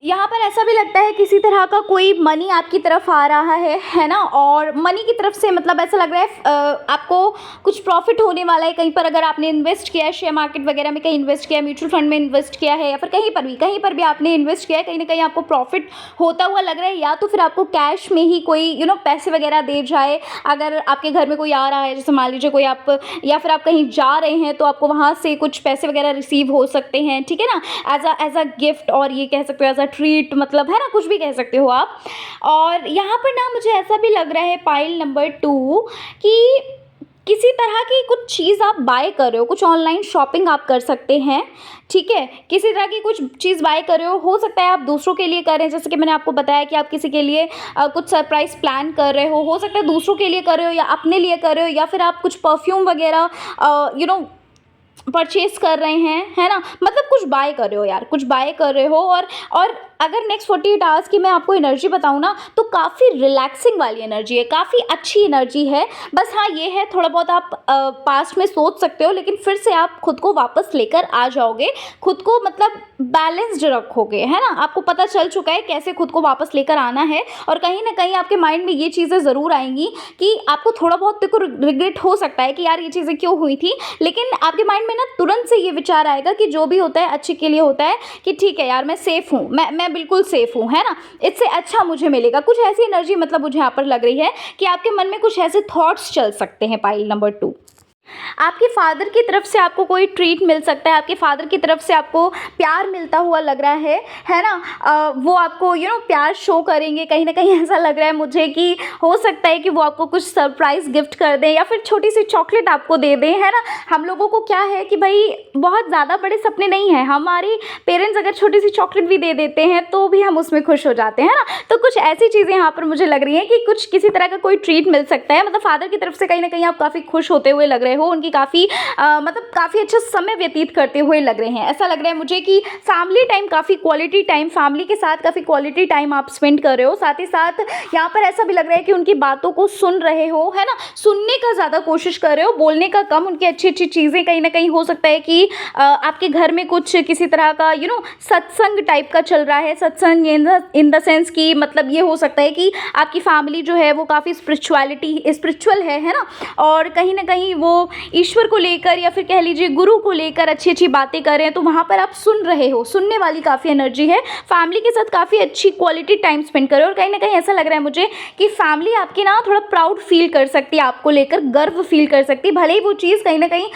यहाँ पर ऐसा भी लगता है किसी तरह का कोई मनी आपकी तरफ आ रहा है ना? और मनी की तरफ से मतलब ऐसा लग रहा है आपको कुछ प्रॉफिट होने वाला है कहीं पर, अगर आपने इन्वेस्ट किया है शेयर मार्केट वगैरह में, कहीं इन्वेस्ट किया है, म्यूचुअल फंड में इन्वेस्ट किया है, या फिर कहीं पर भी आपने इन्वेस्ट किया है, कहीं ना कहीं आपको प्रॉफिट होता हुआ लग रहा है, या तो फिर आपको कैश में ही कोई पैसे वगैरह दे जाए। अगर आपके घर में कोई आ रहा है, जैसे मान लीजिए कोई आप, या फिर आप कहीं जा रहे हैं तो आपको वहाँ से कुछ पैसे वगैरह रिसीव हो सकते हैं, ठीक है ना, एज अ गिफ्ट, और ये कह सकते हो एज अ ट्रीट, मतलब है ना, कुछ भी कह सकते हो आप। और यहाँ पर ना मुझे ऐसा भी लग रहा है पाइल नंबर 2 कि किसी तरह की कुछ चीज़ आप बाय कर रहे हो, कुछ ऑनलाइन शॉपिंग आप कर सकते हैं, ठीक है। किसी तरह की कुछ चीज़ बाय कर रहे हो सकता है आप दूसरों के लिए कर रहे हैं, जैसे कि मैंने आपको बताया कि आप किसी के लिए कुछ सरप्राइज़ प्लान कर रहे हो सकता है दूसरों के लिए कर रहे हो या अपने लिए कर रहे हो, या फिर आप कुछ परफ्यूम वगैरह परचेज कर रहे हैं, है ना, मतलब कुछ बाय कर रहे हो यार, कुछ बाय कर रहे हो। और अगर नेक्स्ट 48 आवर्स की मैं आपको एनर्जी बताऊँ ना, तो काफ़ी रिलैक्सिंग वाली एनर्जी है, काफ़ी अच्छी एनर्जी है। बस हाँ ये है, थोड़ा बहुत आप पास्ट में सोच सकते हो, लेकिन फिर से आप खुद को वापस लेकर आ जाओगे, खुद को मतलब बैलेंस्ड रखोगे, है ना। आपको पता चल चुका है कैसे खुद को वापस लेकर आना है, और कहीं ना कहीं आपके माइंड में ये चीज़ें ज़रूर आएंगी कि आपको थोड़ा बहुत देखो रिग्रेट हो सकता है कि यार ये चीज़ें क्यों हुई थी, लेकिन आपके माइंड में ना तुरंत से ये विचार आएगा कि जो भी होता है अच्छे के लिए होता है, कि ठीक है यार मैं सेफ़ हूँ, मैं बिल्कुल सेफ़ हूँ, है ना, इससे अच्छा मुझे मिलेगा। कुछ ऐसी एनर्जी मतलब मुझे यहाँ पर लग रही है कि आपके मन में कुछ ऐसे थॉट्स चल सकते हैं। पाइल नंबर 2, आपके फादर की तरफ से आपको कोई ट्रीट मिल सकता है, आपके फादर की तरफ से आपको प्यार मिलता हुआ लग रहा है ना। वो आपको प्यार शो करेंगे, कहीं ना कहीं ऐसा लग रहा है मुझे कि हो सकता है कि वो आपको कुछ सरप्राइज़ गिफ्ट कर दें, या फिर छोटी सी चॉकलेट आपको दे दें, है ना। हम लोगों को क्या है कि भाई बहुत ज़्यादा बड़े सपने नहीं हैं, हमारे पेरेंट्स अगर छोटी सी चॉकलेट भी दे देते हैं तो भी हम उसमें खुश हो जाते हैं ना। तो कुछ ऐसी चीज़ें यहाँ पर मुझे लग रही हैं कि कुछ किसी तरह का कोई ट्रीट मिल सकता है, मतलब फादर की तरफ से कहीं ना कहीं आप काफ़ी खुश होते हुए लग रहे हो, उनकी काफ़ी मतलब काफ़ी अच्छा समय व्यतीत करते हुए लग रहे हैं। ऐसा लग रहा है मुझे कि फैमिली टाइम, काफ़ी क्वालिटी टाइम, फैमिली के साथ काफ़ी क्वालिटी टाइम आप स्पेंड कर रहे हो। साथ ही साथ यहाँ पर ऐसा भी लग रहा है कि उनकी बातों को सुन रहे हो, है ना, सुनने का ज़्यादा कोशिश कर रहे हो, बोलने का कम। उनकी अच्छी अच्छी चीज़ें, कहीं ना कहीं हो सकता है कि आपके घर में कुछ किसी तरह का सत्संग टाइप का चल रहा है। सत्संग इन द सेंस कि मतलब ये हो सकता है कि आपकी फैमिली जो है वो काफ़ी स्पिरिचुअल है ना, और कहीं ना कहीं वो ईश्वर को लेकर या फिर कह लीजिए गुरु को लेकर अच्छी अच्छी बातें कर रहे हैं, तो वहाँ पर आप सुन रहे हो, सुनने वाली काफ़ी एनर्जी है। फैमिली के साथ काफ़ी अच्छी क्वालिटी टाइम स्पेंड करो, और कहीं ना कहीं ऐसा लग रहा है मुझे कि फैमिली आपकी ना थोड़ा प्राउड फील कर सकती है, आपको लेकर गर्व फील कर सकती है। भले ही वो चीज़ कहीं ना कहीं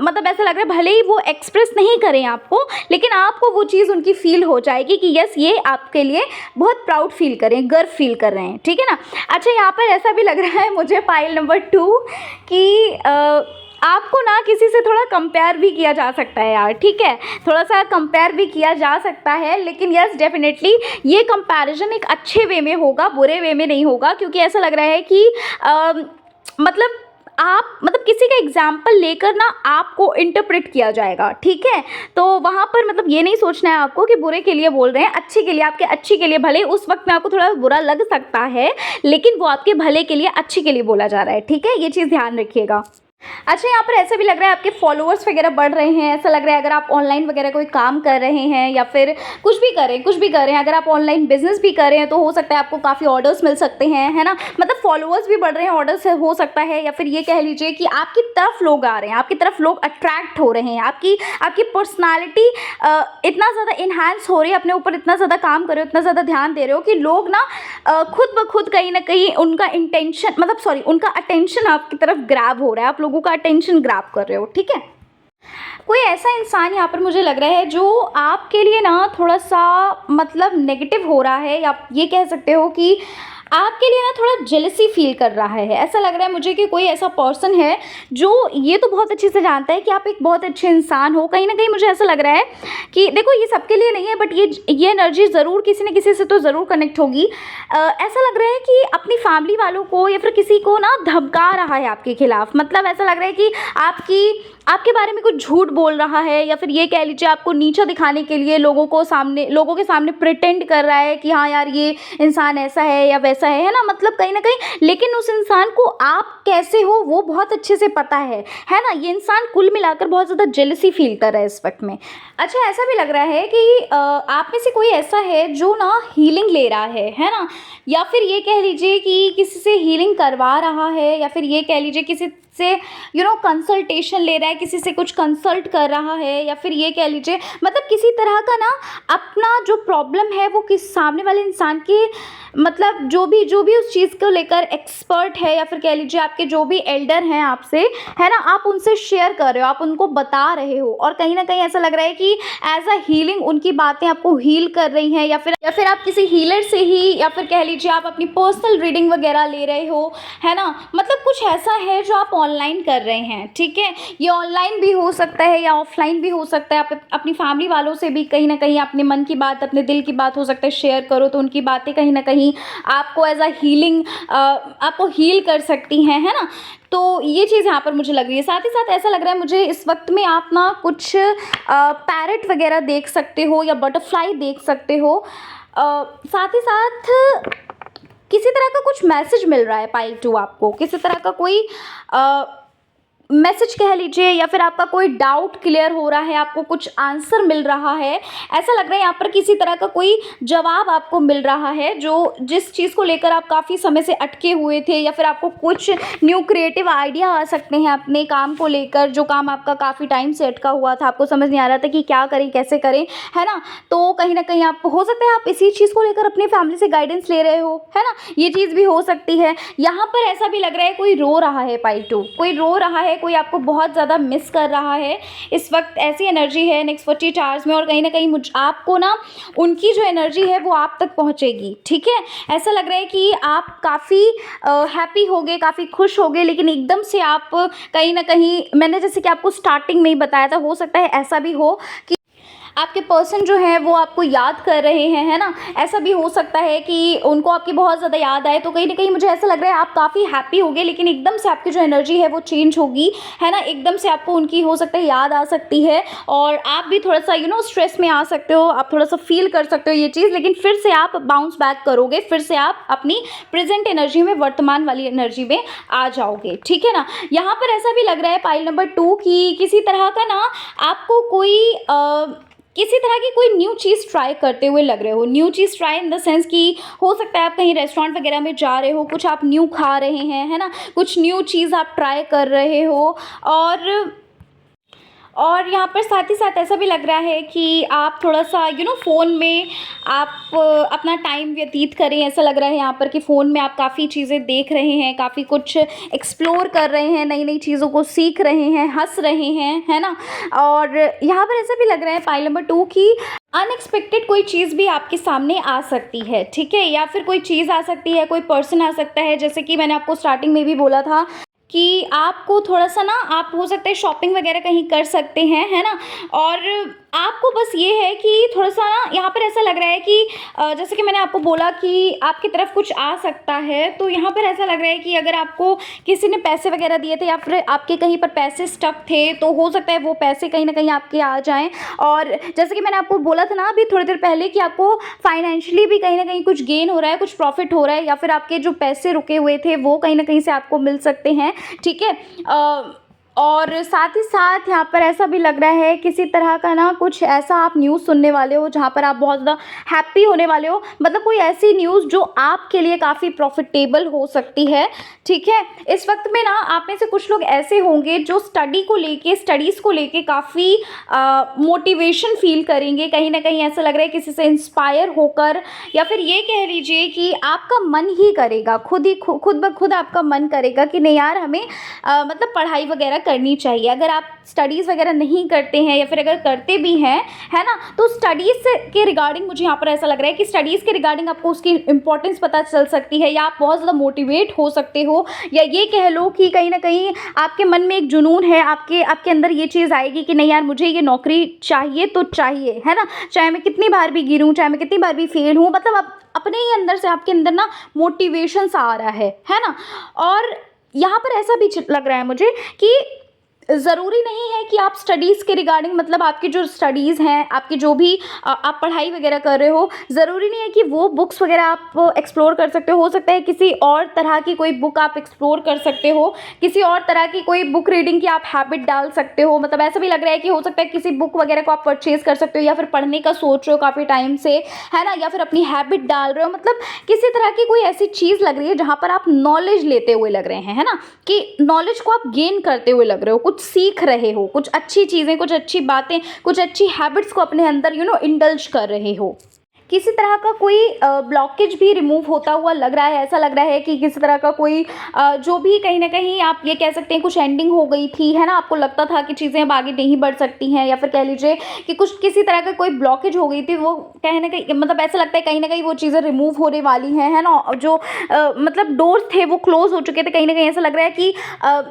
मतलब ऐसा लग रहा है भले ही वो एक्सप्रेस नहीं करें आपको, लेकिन आपको वो चीज़ उनकी फील हो जाएगी कि यस ये आपके लिए बहुत प्राउड फील करें, गर्व फील कर रहे हैं, ठीक है ना। अच्छा, यहाँ पर ऐसा भी लग रहा है मुझे पाइल नंबर 2 कि आपको ना किसी से थोड़ा कंपेयर भी किया जा सकता है यार, ठीक है, थोड़ा सा कंपेयर भी किया जा सकता है, लेकिन यस डेफिनेटली ये कंपैरिजन एक अच्छे वे में होगा, बुरे वे में नहीं होगा, क्योंकि ऐसा लग रहा है कि मतलब किसी का एग्जाम्पल लेकर ना आपको इंटरप्रेट किया जाएगा, ठीक है। तो वहाँ पर मतलब ये नहीं सोचना है आपको कि बुरे के लिए बोल रहे हैं, अच्छे के लिए, आपके अच्छे के लिए। भले उस वक्त में आपको थोड़ा बुरा लग सकता है, लेकिन वो आपके भले के लिए, अच्छे के लिए बोला जा रहा है, ठीक है, ये चीज़ ध्यान रखिएगा। अच्छा, यहाँ पर ऐसा भी लग रहा है आपके फॉलोअर्स वगैरह बढ़ रहे हैं। ऐसा लग रहा है अगर आप ऑनलाइन वगैरह कोई काम कर रहे हैं, या फिर कुछ भी कर रहे हैं, अगर आप ऑनलाइन बिजनेस भी कर रहे हैं, तो हो सकता है आपको काफ़ी ऑर्डर्स मिल सकते हैं, है ना। मतलब फॉलोअर्स भी बढ़ रहे हैं, ऑर्डर्स हो सकता है, या फिर ये कह लीजिए कि आपकी तरफ लोग आ रहे हैं, आपकी तरफ लोग अट्रैक्ट हो रहे हैं, आपकी पर्सनैलिटी इतना ज़्यादा इन्हांस हो रही है, अपने ऊपर इतना ज़्यादा काम कर रहे हो, इतना ज़्यादा ध्यान दे रहे हो कि लोग ना खुद ब खुद कहीं ना कहीं उनका अटेंशन आपकी तरफ ग्रैब हो रहा है, आप लोगों का अटेंशन ग्रैब कर रहे हो, ठीक है। कोई ऐसा इंसान यहाँ पर मुझे लग रहा है जो आपके लिए ना थोड़ा सा मतलब नेगेटिव हो रहा है, या ये कह सकते हो कि आपके लिए ना थोड़ा जेलसी फील कर रहा है। ऐसा लग रहा है मुझे कि कोई ऐसा पर्सन है जो ये तो बहुत अच्छे से जानता है कि आप एक बहुत अच्छे इंसान हो। कहीं ना कहीं मुझे ऐसा लग रहा है कि देखो ये सबके लिए नहीं है, बट ये एनर्जी ज़रूर किसी न किसी से तो ज़रूर कनेक्ट होगी। ऐसा लग रहा है कि अपनी फैमिली वालों को या फिर किसी को ना धमका रहा है आपके खिलाफ। मतलब ऐसा लग रहा है कि आपके बारे में कुछ झूठ बोल रहा है, या फिर ये कह लीजिए आपको नीचा दिखाने के लिए लोगों के सामने प्रिटेंड कर रहा है कि हाँ यार ये इंसान ऐसा है या वैसा जैसा है ना, मतलब कहीं न कहीं, लेकिन उस इंसान को आप कैसे हो वो बहुत अच्छे से पता है ना? ये इंसान कुल मिलाकर बहुत ज़्यादा जेलसी फ़ील कर रहा है इस वक़्त में। अच्छा, ऐसा भी लग रहा है कि आप में से कोई ऐसा है जो ना हीलिंग ले रहा है ना? या फिर ये कह लीजिए कि किसी से हीलिंग करवा रहा है, या फिर ये कह लीजिए किसी से कंसल्टेशन ले रहा है, किसी से कुछ कंसल्ट कर रहा है, या फिर ये कह लीजिए मतलब किसी तरह का ना अपना जो प्रॉब्लम है वो किस सामने वाले इंसान के, मतलब जो भी उस चीज़ को लेकर एक्सपर्ट है, या फिर कह लीजिए आपके जो भी एल्डर हैं आपसे, है ना, आप उनसे शेयर कर रहे हो, आप उनको बता रहे हो, और कहीं न कहीं ऐसा लग रहा है कि एज़ अ हीलिंग उनकी बातें आपको हील कर रही हैं, या फिर आप किसी हीलर से ही, या फिर कह लीजिए आप अपनी पर्सनल रीडिंग वगैरह ले रहे हो, है ना? मतलब कुछ ऐसा है जो आप ऑनलाइन कर रहे हैं, ठीक है? ये ऑनलाइन भी हो सकता है या ऑफलाइन भी हो सकता है। आप अपनी फैमिली वालों से भी कहीं न कहीं अपने मन की बात, अपने दिल की बात हो सकता है शेयर करो, तो उनकी बातें कहीं न कहीं आपको एज़ अ हीलिंग आपको हील कर सकती हैं, है ना? तो ये चीज़ यहाँ पर मुझे लग रही है। साथ ही साथ ऐसा लग रहा है मुझे इस वक़्त में आप ना कुछ पैरट वगैरह देख सकते हो या बटरफ्लाई देख सकते हो। साथ ही साथ किसी तरह का कुछ मैसेज मिल रहा है पाइल 2 आपको, किसी तरह का कोई मैसेज कह लीजिए, या फिर आपका कोई डाउट क्लियर हो रहा है, आपको कुछ आंसर मिल रहा है। ऐसा लग रहा है यहाँ पर किसी तरह का कोई जवाब आपको मिल रहा है, जो जिस चीज़ को लेकर आप काफ़ी समय से अटके हुए थे, या फिर आपको कुछ न्यू क्रिएटिव आइडिया आ सकते हैं अपने काम को लेकर, जो काम आपका काफ़ी टाइम से अटका हुआ था, आपको समझ नहीं आ रहा था कि क्या करें, कैसे करें, है ना? तो कहीं न कहीं आप, हो सकता है आप इसी चीज़ को लेकर अपनी फैमिली से गाइडेंस ले रहे हो, है ना? ये चीज़ भी हो सकती है। यहाँ पर ऐसा भी लग रहा है कोई रो रहा है पाइल 2, कोई रो रहा है, कोई आपको बहुत ज़्यादा मिस कर रहा है। इस वक्त ऐसी एनर्जी है नेक्स्ट 48 आवर्स में, और कहीं ना कहीं आपको ना उनकी जो एनर्जी है वो आप तक पहुंचेगी, ठीक है? ऐसा लग रहा है कि आप काफ़ी हैप्पी होगे, काफ़ी खुश होगे, लेकिन एकदम से आप कहीं ना कहीं, मैंने जैसे कि आपको स्टार्टिंग में ही बताया था, हो सकता है ऐसा भी हो कि आपके पर्सन जो है वो आपको याद कर रहे हैं, है ना? ऐसा भी हो सकता है कि उनको आपकी बहुत ज़्यादा याद आए, तो कहीं न कहीं मुझे ऐसा लग रहा है आप काफ़ी हैप्पी होगे, लेकिन एकदम से आपकी जो एनर्जी है वो चेंज होगी, है ना? एकदम से आपको उनकी हो सकता है याद आ सकती है, और आप भी थोड़ा-सा स्ट्रेस में आ सकते हो, आप थोड़ा-सा फ़ील कर सकते हो ये चीज़, लेकिन फिर से आप बाउंस बैक करोगे, फिर से आप अपनी प्रेज़ेंट एनर्जी में, वर्तमान वाली एनर्जी में आ जाओगे, ठीक है ना? यहाँ पर ऐसा भी लग रहा है पाइल नंबर 2 कि किसी तरह का ना आपको किसी तरह की कोई न्यू चीज़ ट्राई करते हुए लग रहे हो। New cheese try in the sense कि हो सकता है आप कहीं रेस्टोरेंट वगैरह में जा रहे हो, कुछ आप न्यू खा रहे हैं, है ना? कुछ न्यू चीज़ आप ट्राई कर रहे हो, और यहाँ पर साथ ही साथ ऐसा भी लग रहा है कि आप थोड़ा-सा फ़ोन में आप अपना टाइम व्यतीत करें। ऐसा लग रहा है यहाँ पर कि फ़ोन में आप काफ़ी चीज़ें देख रहे हैं, काफ़ी कुछ एक्सप्लोर कर रहे हैं, नई-नई चीज़ों को सीख रहे हैं, हँस रहे हैं, है ना? और यहाँ पर ऐसा भी लग रहा है पाइल नंबर 2 कि अनएक्सपेक्टेड कोई चीज़ भी आपके सामने आ सकती है, ठीक है? या फिर कोई चीज़ आ सकती है, कोई पर्सन आ सकता है, जैसे कि मैंने आपको स्टार्टिंग में भी बोला था कि आपको थोड़ा-सा ना, आप हो सकता है शॉपिंग वगैरह कहीं कर सकते हैं, है ना? और आपको बस ये है कि थोड़ा-सा ना यहाँ पर ऐसा लग रहा है कि जैसे कि मैंने आपको बोला कि आपकी तरफ कुछ आ सकता है, तो यहाँ पर ऐसा लग रहा है कि अगर आपको किसी ने पैसे वगैरह दिए थे, या फिर आपके कहीं पर पैसे स्टक थे, तो हो सकता है वो पैसे कहीं न कहीं आपके आ जाएँ। और जैसे कि मैंने आपको बोला था ना अभी थोड़ी देर पहले कि आपको फाइनेंशियली भी कहीं न कहीं कुछ गेन हो रहा है, कुछ प्रॉफ़िट हो रहा है, या फिर आपके जो पैसे रुके हुए थे वो कहीं न कहीं से आपको मिल सकते हैं, ठीक है? और साथ ही साथ यहाँ पर ऐसा भी लग रहा है किसी तरह का ना कुछ ऐसा आप न्यूज़ सुनने वाले हो जहाँ पर आप बहुत ज़्यादा हैप्पी होने वाले हो, मतलब कोई ऐसी न्यूज़ जो आपके लिए काफ़ी प्रॉफिटेबल हो सकती है, ठीक है? इस वक्त में ना आप में से कुछ लोग ऐसे होंगे जो स्टडीज़ को लेके काफ़ी मोटिवेशन फील करेंगे, कहीं ना कहीं ऐसा लग रहा है किसी से इंस्पायर होकर, या फिर ये कह लीजिए कि आपका मन ही करेगा, खुद ब खुद आपका मन करेगा कि नहीं यार, हमें मतलब पढ़ाई वगैरह करनी चाहिए। अगर आप स्टडीज़ वगैरह नहीं करते हैं, या फिर अगर करते भी हैं, है ना, तो स्टडीज़ के रिगार्डिंग मुझे यहाँ पर ऐसा लग रहा है कि स्टडीज़ के रिगार्डिंग आपको उसकी इंपॉर्टेंस पता चल सकती है, या आप बहुत ज़्यादा मोटिवेट हो सकते हो, या ये कह लो कि कहीं ना कहीं आपके मन में एक जुनून है, आपके अंदर ये चीज़ आएगी कि नहीं यार, मुझे ये नौकरी चाहिए तो चाहिए, है ना? चाहे मैं कितनी बार भी गिरूँ, चाहे मैं कितनी बार भी फेल हूँ, मतलब आप अपने ही अंदर से, आपके अंदर ना मोटिवेशन सा आ रहा है ना? और यहाँ पर ऐसा भी लग रहा है मुझे कि ज़रूरी नहीं है कि आप स्टडीज़ के रिगार्डिंग, मतलब आपकी जो स्टडीज़ हैं, आपकी जो भी आप पढ़ाई वगैरह कर रहे हो, ज़रूरी नहीं है कि वो बुक्स वगैरह आप एक्सप्लोर कर सकते हो सकता है किसी और तरह की कोई बुक आप एक्सप्लोर कर सकते हो, किसी और तरह की कोई बुक रीडिंग की आप हैबिट डाल सकते हो। मतलब ऐसा भी लग रहा है कि हो सकता है किसी बुक वगैरह को आप परचेज़ कर सकते हो, या फिर पढ़ने का सोच रहे हो काफ़ी टाइम से, है ना? या फिर अपनी हैबिट डाल रहे हो, मतलब किसी तरह की कोई ऐसी चीज़ लग रही है जहाँ पर आप नॉलेज लेते हुए लग रहे हैं, है ना? कि नॉलेज को आप गेन करते हुए लग रहे हो, कुछ सीख रहे हो, कुछ अच्छी चीज़ें, कुछ अच्छी बातें, कुछ अच्छी हैबिट्स को अपने अंदर इंडल्ज कर रहे हो। किसी तरह का कोई ब्लॉकेज भी रिमूव होता हुआ लग रहा है। ऐसा लग रहा है कि किसी तरह का कोई जो भी कहीं न कहीं आप ये कह सकते हैं कुछ एंडिंग हो गई थी, है ना? आपको लगता था कि चीज़ें अब आगे नहीं बढ़ सकती हैं, या फिर कह लीजिए कि कुछ किसी तरह का कोई ब्लॉकेज हो गई थी, वो कहीं न कहीं मतलब ऐसा लगता है कहीं न कहीं वो चीज़ें रिमूव होने वाली हैं, है ना? और जो मतलब डोर्स थे वो क्लोज़ हो चुके थे, कहीं न कहीं ऐसा लग रहा है कि अ,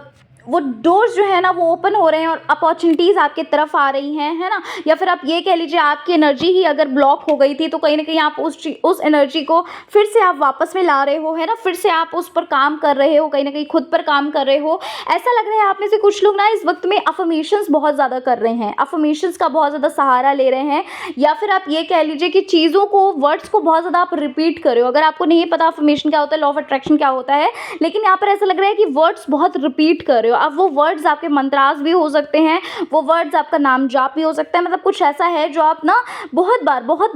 वो डोर्स जो है ना वो ओपन हो रहे हैं और अपॉर्चुनिटीज़ आपकी तरफ आ रही हैं, है ना? या फिर आप ये कह लीजिए आपकी एनर्जी ही अगर ब्लॉक हो गई थी, तो कहीं न कहीं आप उस एनर्जी को फिर से आप वापस में ला रहे हो, है ना? फिर से आप उस पर काम कर रहे हो, कहीं न कहीं खुद पर काम कर रहे हो। ऐसा लग रहा है आप में से कुछ लोग ना इस वक़्त में अफ़र्मेशंस बहुत ज़्यादा कर रहे हैं, अफ़र्मेशंस का बहुत ज़्यादा सहारा ले रहे हैं, या फिर आप ये कह लीजिए कि चीज़ों को, वर्ड्स को बहुत ज़्यादा आप रिपीट कर रहे हो। अगर आपको नहीं पता अफ़र्मेशन क्या होता है, लॉ ऑफ अट्रैक्शन क्या होता है, लेकिन यहाँ पर ऐसा लग रहा है कि वर्ड्स बहुत रिपीट कर रहे हो। अब वो वर्ड्स आपके मंत्रास भी हो सकते हैं, वो वर्ड्स आपका नाम जाप भी हो सकता है, मतलब कुछ ऐसा है जो आप ना बहुत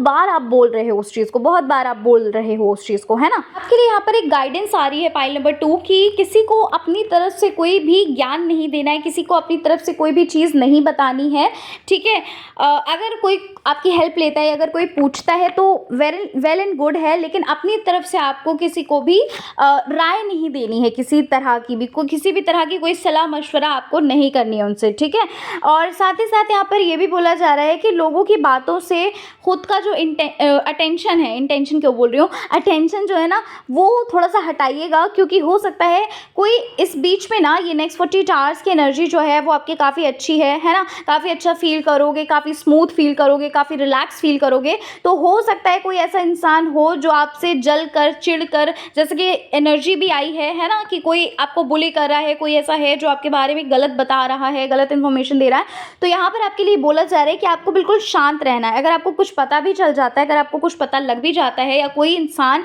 बार आप बोल रहे हो उस चीज़ को, बहुत बार आप बोल रहे हो उस चीज़ को, है ना? आपके लिए यहाँ पर एक गाइडेंस आ रही है पाइल नंबर 2 की किसी को अपनी तरफ से कोई भी ज्ञान नहीं देना है, किसी को अपनी तरफ से कोई भी चीज़ नहीं बतानी है, ठीक है? अगर कोई आपकी हेल्प लेता है, अगर कोई पूछता है तो वेल एंड गुड है, लेकिन अपनी तरफ से आपको किसी को भी राय नहीं देनी है, किसी तरह की भी किसी भी तरह की कोई सलाह मशवरा आपको नहीं करनी है उनसे, ठीक है? और साथ ही साथ यहाँ पर ये भी बोला जा रहा है कि लोगों की बातों से खुद का जो अटेंशन है, इंटेंशन क्यों बोल रही हूँ, अटेंशन जो है ना वो थोड़ा सा हटाइएगा, क्योंकि हो सकता है कोई इस बीच में ना ये नेक्स्ट 48 आवर्स की एनर्जी जो है वो आपकी काफ़ी अच्छी है ना? काफ़ी अच्छा फील करोगे, काफ़ी स्मूथ फील करोगे, काफ़ी रिलैक्स फील करोगे। तो हो सकता है कोई ऐसा इंसान हो जो आपसे जल कर, चिढ़ कर, जैसे कि एनर्जी भी आई है ना? कि कोई आपको बुली कर रहा है, कोई ऐसा है जो आपके बारे में गलत बता रहा है, गलत इन्फॉर्मेशन दे रहा है। तो यहाँ पर आपके लिए बोला जा रहा है कि आपको बिल्कुल शांत रहना है। अगर आपको कुछ पता भी चल जाता है, अगर आपको कुछ पता लग भी जाता है, या कोई इंसान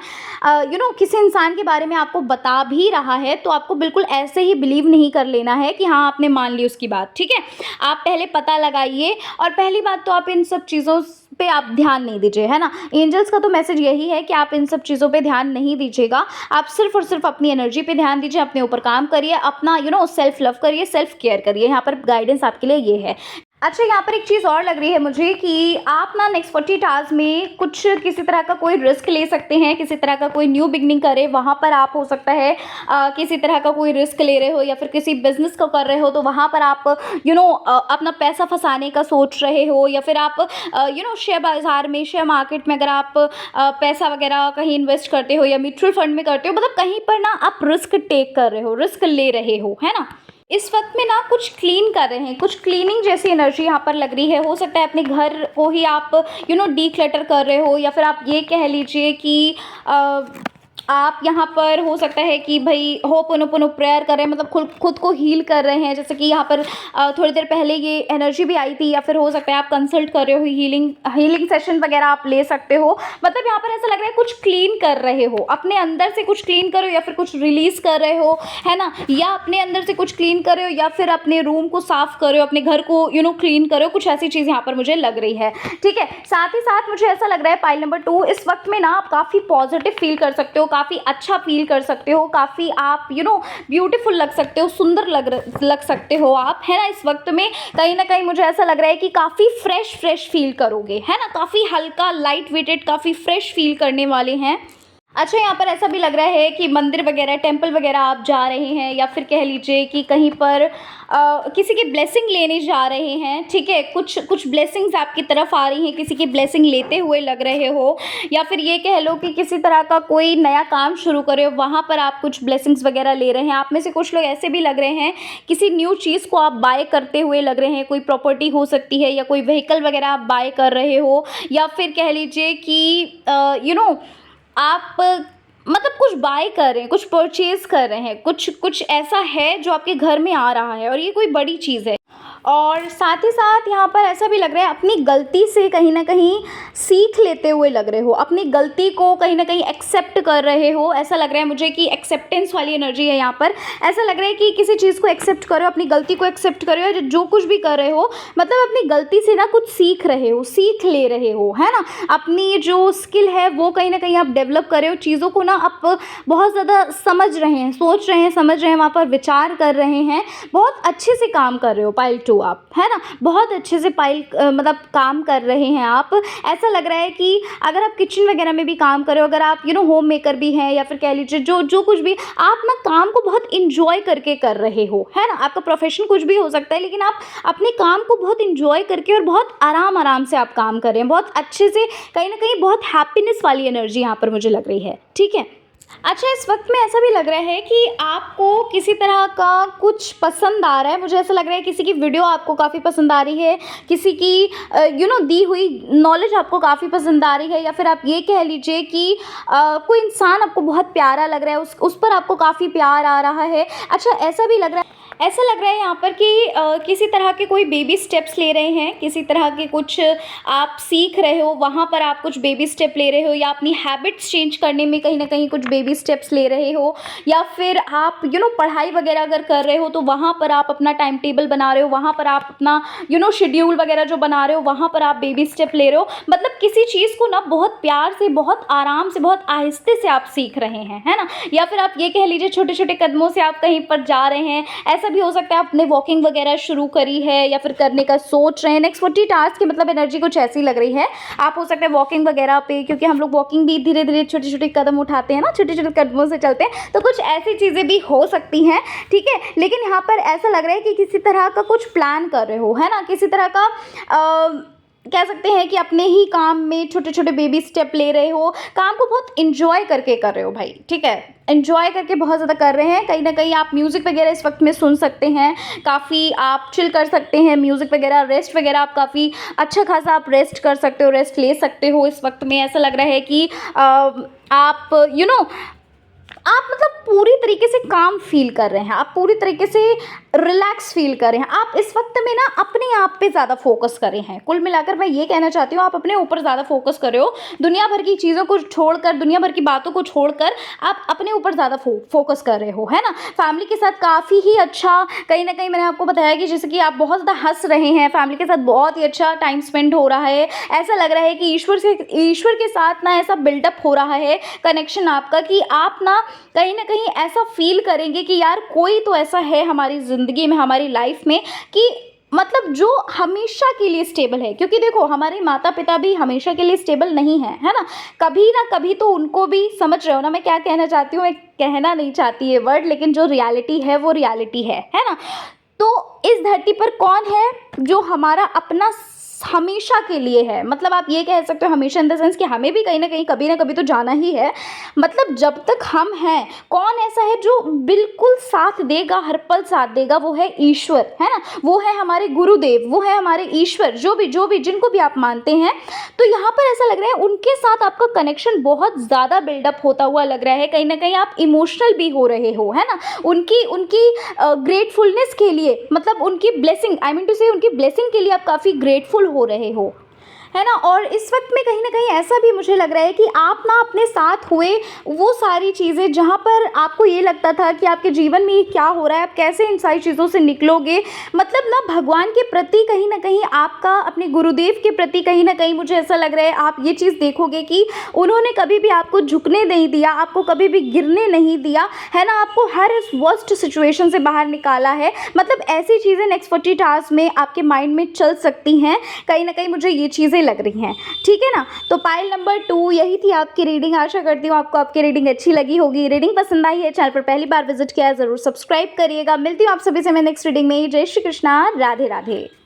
किसी इंसान के बारे में आपको बता भी रहा है, तो आपको बिल्कुल ऐसे ही बिलीव नहीं कर लेना है कि हाँ आपने मान ली उसकी बात, ठीक है? आप पहले पता लगाइए, और पहली बात तो आप इन सब चीज़ों पे आप ध्यान नहीं दीजिए, है ना? एंजल्स का तो मैसेज यही है कि आप इन सब चीज़ों पे ध्यान नहीं दीजिएगा। आप सिर्फ़ और सिर्फ़ अपनी एनर्जी पे ध्यान दीजिए, अपने ऊपर काम करिए, अपना सेल्फ लव करिए, सेल्फ केयर करिए। यहाँ पर गाइडेंस आपके लिए ये है। अच्छा, यहाँ पर एक चीज़ और लग रही है मुझे कि आप ना नेक्स्ट 48 आवर्स में कुछ किसी तरह का कोई रिस्क ले सकते हैं, किसी तरह का कोई न्यू बिगनिंग करे, वहाँ पर आप हो सकता है किसी तरह का कोई रिस्क ले रहे हो, या फिर किसी बिजनेस को कर रहे हो, तो वहाँ पर आप अपना पैसा फंसाने का सोच रहे हो, या फिर आप शेयर बाज़ार में, शेयर मार्केट में अगर आप पैसा वगैरह कहीं इन्वेस्ट करते हो, या म्यूचुअल फंड में करते हो, मतलब कहीं पर ना आप रिस्क टेक कर रहे हो, रिस्क ले रहे हो, है ना? इस वक्त में ना कुछ क्लीन कर रहे हैं, कुछ क्लीनिंग जैसी एनर्जी यहाँ पर लग रही है। हो सकता है अपने घर को ही आप डीक्लटर कर रहे हो, या फिर आप ये कह लीजिए कि आप यहाँ पर हो सकता है कि भाई होपोनोपोनो प्रेयर कर रहे हैं, मतलब खुद को हील कर रहे हैं। जैसे कि यहाँ पर थोड़ी देर पहले ये एनर्जी भी आई थी, या फिर हो सकता है आप कंसल्ट कर रहे हो, हीलिंग सेशन वगैरह आप ले सकते हो। मतलब यहाँ पर ऐसा लग रहा है कुछ क्लीन कर रहे हो, अपने अंदर से कुछ क्लीन कर रहे हो, या फिर कुछ रिलीज़ कर रहे हो, है ना? या अपने अंदर से कुछ क्लीन कर रहे हो, या फिर अपने रूम को साफ़ कर रहे हो, अपने घर को क्लीन कर रहे हो। कुछ ऐसी चीज़ यहाँ पर मुझे लग रही है, ठीक है? साथ ही साथ मुझे ऐसा लग रहा है पाइल नंबर 2 इस वक्त में ना आप काफ़ी पॉजिटिव फील कर सकते हो, काफ़ी अच्छा फील कर सकते हो, काफ़ी आप ब्यूटीफुल लग सकते हो, सुंदर लग सकते हो आप, है ना? इस वक्त में कहीं ना कहीं मुझे ऐसा लग रहा है कि काफ़ी फ्रेश फील करोगे, है ना? काफ़ी हल्का, लाइट वेटेड, काफ़ी फ्रेश फील करने वाले हैं। अच्छा, यहाँ पर ऐसा भी लग रहा है कि मंदिर वगैरह, टेंपल वगैरह आप जा रहे हैं, या फिर कह लीजिए कि कहीं पर किसी की ब्लेसिंग लेने जा रहे हैं, ठीक है? कुछ ब्लेसिंग्स आपकी तरफ आ रही हैं, किसी की ब्लेसिंग लेते हुए लग रहे हो, या फिर ये कह लो कि किसी तरह का कोई नया काम शुरू करे हो, वहाँ पर आप कुछ ब्लेसिंग्स वगैरह ले रहे हैं। आप में से कुछ लोग ऐसे भी लग रहे हैं किसी न्यू चीज़ को आप बाय करते हुए लग रहे हैं, कोई प्रॉपर्टी हो सकती है, या कोई व्हीकल वगैरह आप बाय कर रहे हो, या फिर कह लीजिए कि आप मतलब कुछ बाय कर रहे हैं, कुछ परचेज कर रहे हैं, कुछ कुछ ऐसा है जो आपके घर में आ रहा है और ये कोई बड़ी चीज़ है। और साथ ही साथ यहाँ पर ऐसा भी लग रहा है अपनी गलती से कहीं ना कहीं सीख लेते हुए लग रहे हो, अपनी गलती को कहीं ना कहीं एक्सेप्ट कर रहे हो। ऐसा लग रहा है मुझे कि एक्सेप्टेंस वाली एनर्जी है यहाँ पर। ऐसा लग रहा है कि किसी चीज़ को एक्सेप्ट करो, अपनी गलती को एक्सेप्ट करो, जो कुछ भी कर रहे हो मतलब अपनी गलती से ना कुछ सीख रहे हो, सीख ले रहे हो, है ना। अपनी जो स्किल है वो कहीं ना कहीं आप डेवलप कर रहे हो, चीज़ों को ना आप बहुत ज़्यादा समझ रहे हैं, सोच रहे हैं, समझ रहे हैं, वहाँ पर विचार कर रहे हैं, बहुत अच्छे से काम कर रहे हो पाइल 2 आप, है ना। बहुत अच्छे से मतलब काम कर रहे हैं आप। ऐसा लग रहा है कि अगर आप किचन वगैरह में भी काम कर रहे हो, अगर आप होम मेकर भी हैं या फिर कह लीजिए जो कुछ भी, आप ना काम को बहुत इंजॉय करके कर रहे हो, है ना। आपका प्रोफेशन कुछ भी हो सकता है लेकिन आप अपने काम को बहुत इंजॉय करके और बहुत आराम से आप काम कर रहे हैं, बहुत अच्छे से, कहीं ना कहीं बहुत हैप्पीनेस वाली एनर्जी यहाँ पर मुझे लग रही है, ठीक है। अच्छा, इस वक्त में ऐसा भी लग रहा है कि आपको किसी तरह का कुछ पसंद आ रहा है। मुझे ऐसा लग रहा है किसी की वीडियो आपको काफ़ी पसंद आ रही है, किसी की दी हुई नॉलेज आपको काफ़ी पसंद आ रही है, या फिर आप ये कह लीजिए कि कोई इंसान आपको बहुत प्यारा लग रहा है, उस पर आपको काफ़ी प्यार आ रहा है। अच्छा, ऐसा भी लग रहा है, ऐसा लग रहा है यहाँ पर कि किसी तरह के कोई बेबी स्टेप्स ले रहे हैं, किसी तरह के कुछ आप सीख रहे हो, वहाँ पर आप कुछ बेबी स्टेप ले रहे हो, या अपनी हैबिट्स चेंज करने में कहीं ना कहीं कुछ बेबी स्टेप्स ले रहे हो, या फिर आप पढ़ाई वगैरह अगर कर रहे हो तो वहाँ पर आप अपना टाइम टेबल बना रहे हो, वहाँ पर आप अपना शेड्यूल वगैरह जो बना रहे हो, वहाँ पर आप बेबी स्टेप ले रहे हो। मतलब किसी चीज़ को ना बहुत प्यार से, बहुत आराम से, बहुत आहिस्ते से आप सीख रहे हैं, है ना। या फिर आप ये कह लीजिए छोटे छोटे कदमों से आप कहीं पर जा रहे हैं। ऐसा भी हो सकता है आपने वॉकिंग वगैरह शुरू करी है या फिर करने का सोच रहे हैं। नेक्स्ट 40 टास्क की मतलब एनर्जी कुछ ऐसी लग रही है। आप हो सकता है वॉकिंग वगैरह पे, क्योंकि हम लोग वॉकिंग भी धीरे धीरे छोटे छोटे कदम उठाते हैं ना, छोटे छोटे कदमों से चलते हैं, तो कुछ ऐसी चीज़ें भी हो सकती हैं, ठीक है। लेकिन यहाँ पर ऐसा लग रहा है कि किसी तरह का कुछ प्लान कर रहे हो, है ना, किसी तरह का कह सकते हैं कि अपने ही काम में छोटे छोटे बेबी स्टेप ले रहे हो, काम को बहुत इंजॉय करके कर रहे हो भाई, ठीक है। इंजॉय करके बहुत ज़्यादा कर रहे हैं। कहीं ना कहीं आप म्यूज़िक वगैरह इस वक्त में सुन सकते हैं, काफ़ी आप चिल कर सकते हैं, म्यूज़िक वगैरह, रेस्ट वगैरह आप काफ़ी अच्छा खासा आप रेस्ट कर सकते हो, रेस्ट ले सकते हो इस वक्त में। ऐसा लग रहा है कि आप आप मतलब पूरी तरीके से काम फील कर रहे हैं, आप पूरी तरीके से रिलैक्स फील कर रहे हैं। आप इस वक्त में ना अपने आप पे ज़्यादा फोकस कर रहे हैं। कुल मिलाकर मैं ये कहना चाहती हूँ, आप अपने ऊपर ज़्यादा फोकस कर रहे हो। दुनिया भर की चीज़ों को छोड़कर, दुनिया भर की बातों को छोड़कर आप अपने ऊपर ज़्यादा फोकस कर रहे हो, है ना। फैमिली के साथ काफ़ी ही अच्छा, कहीं ना कहीं मैंने आपको बताया कि जैसे कि आप बहुत ज़्यादा हंस रहे हैं, फैमिली के साथ बहुत ही अच्छा टाइम स्पेंड हो रहा है। ऐसा लग रहा है कि ईश्वर के साथ ना ऐसा बिल्डअप हो रहा है कनेक्शन आपका, कि आप ना कहीं ऐसा फील करेंगे कि यार कोई तो ऐसा है हमारी ज़िंदगी में, हमारी लाइफ में, कि मतलब जो हमेशा के लिए स्टेबल है। क्योंकि देखो, हमारे माता पिता भी हमेशा के लिए स्टेबल नहीं है, है ना कभी तो उनको भी, समझ रहे हो ना मैं क्या कहना चाहती हूँ। मैं कहना नहीं चाहती ये वर्ड, लेकिन जो रियलिटी है वो रियलिटी है ना। तो इस धरती पर कौन है जो हमारा अपना हमेशा के लिए है। मतलब आप ये कह सकते हो हमेशा इन द सेंस कि हमें भी कहीं ना कहीं कभी ना कभी तो जाना ही है। मतलब जब तक हम हैं, कौन ऐसा है जो बिल्कुल साथ देगा, हर पल साथ देगा? वो है ईश्वर, है ना। वो है हमारे गुरुदेव, वो है हमारे ईश्वर, जो भी जिनको भी आप मानते हैं। तो यहाँ पर ऐसा लग रहा है उनके साथ आपका कनेक्शन बहुत ज़्यादा बिल्डअप होता हुआ लग रहा है। कहीं ना कहीं आप इमोशनल भी हो रहे हो, है ना। उनकी ग्रेटफुलनेस के लिए, मतलब उनकी ब्लेसिंग, आई मीन टू से उनकी ब्लेसिंग के लिए आप काफ़ी ग्रेटफुल हो रहे हो, है ना। और इस वक्त में कहीं ना कहीं ऐसा भी मुझे लग रहा है कि आप ना अपने साथ हुए वो सारी चीज़ें जहाँ पर आपको ये लगता था कि आपके जीवन में ये क्या हो रहा है, आप कैसे इन सारी चीज़ों से निकलोगे, मतलब ना भगवान के प्रति कहीं ना कहीं आपका, अपने गुरुदेव के प्रति कहीं ना कहीं मुझे ऐसा लग रहा है आप ये चीज़ देखोगे कि उन्होंने कभी भी आपको झुकने नहीं दिया, आपको कभी भी गिरने नहीं दिया, है ना। आपको हर इस वर्स्ट सिचुएशन से बाहर निकाला है। मतलब ऐसी चीज़ें नेक्स्ट 40 आवर्स में आपके माइंड में चल सकती हैं, कहीं ना कहीं मुझे ये चीज़ें लग रही हैं, ठीक है ना। तो पाइल नंबर 2 यही थी आपकी रीडिंग। आशा करती हूँ आपको आपकी रीडिंग अच्छी लगी होगी। रीडिंग पसंद आई है, चैनल पर पहली बार विजिट किया है, ज़रूर सब्सक्राइब करिएगा। मिलती हूँ आप सभी से मैं नेक्स्ट रीडिंग में। जय श्री कृष्णा, राधे राधे।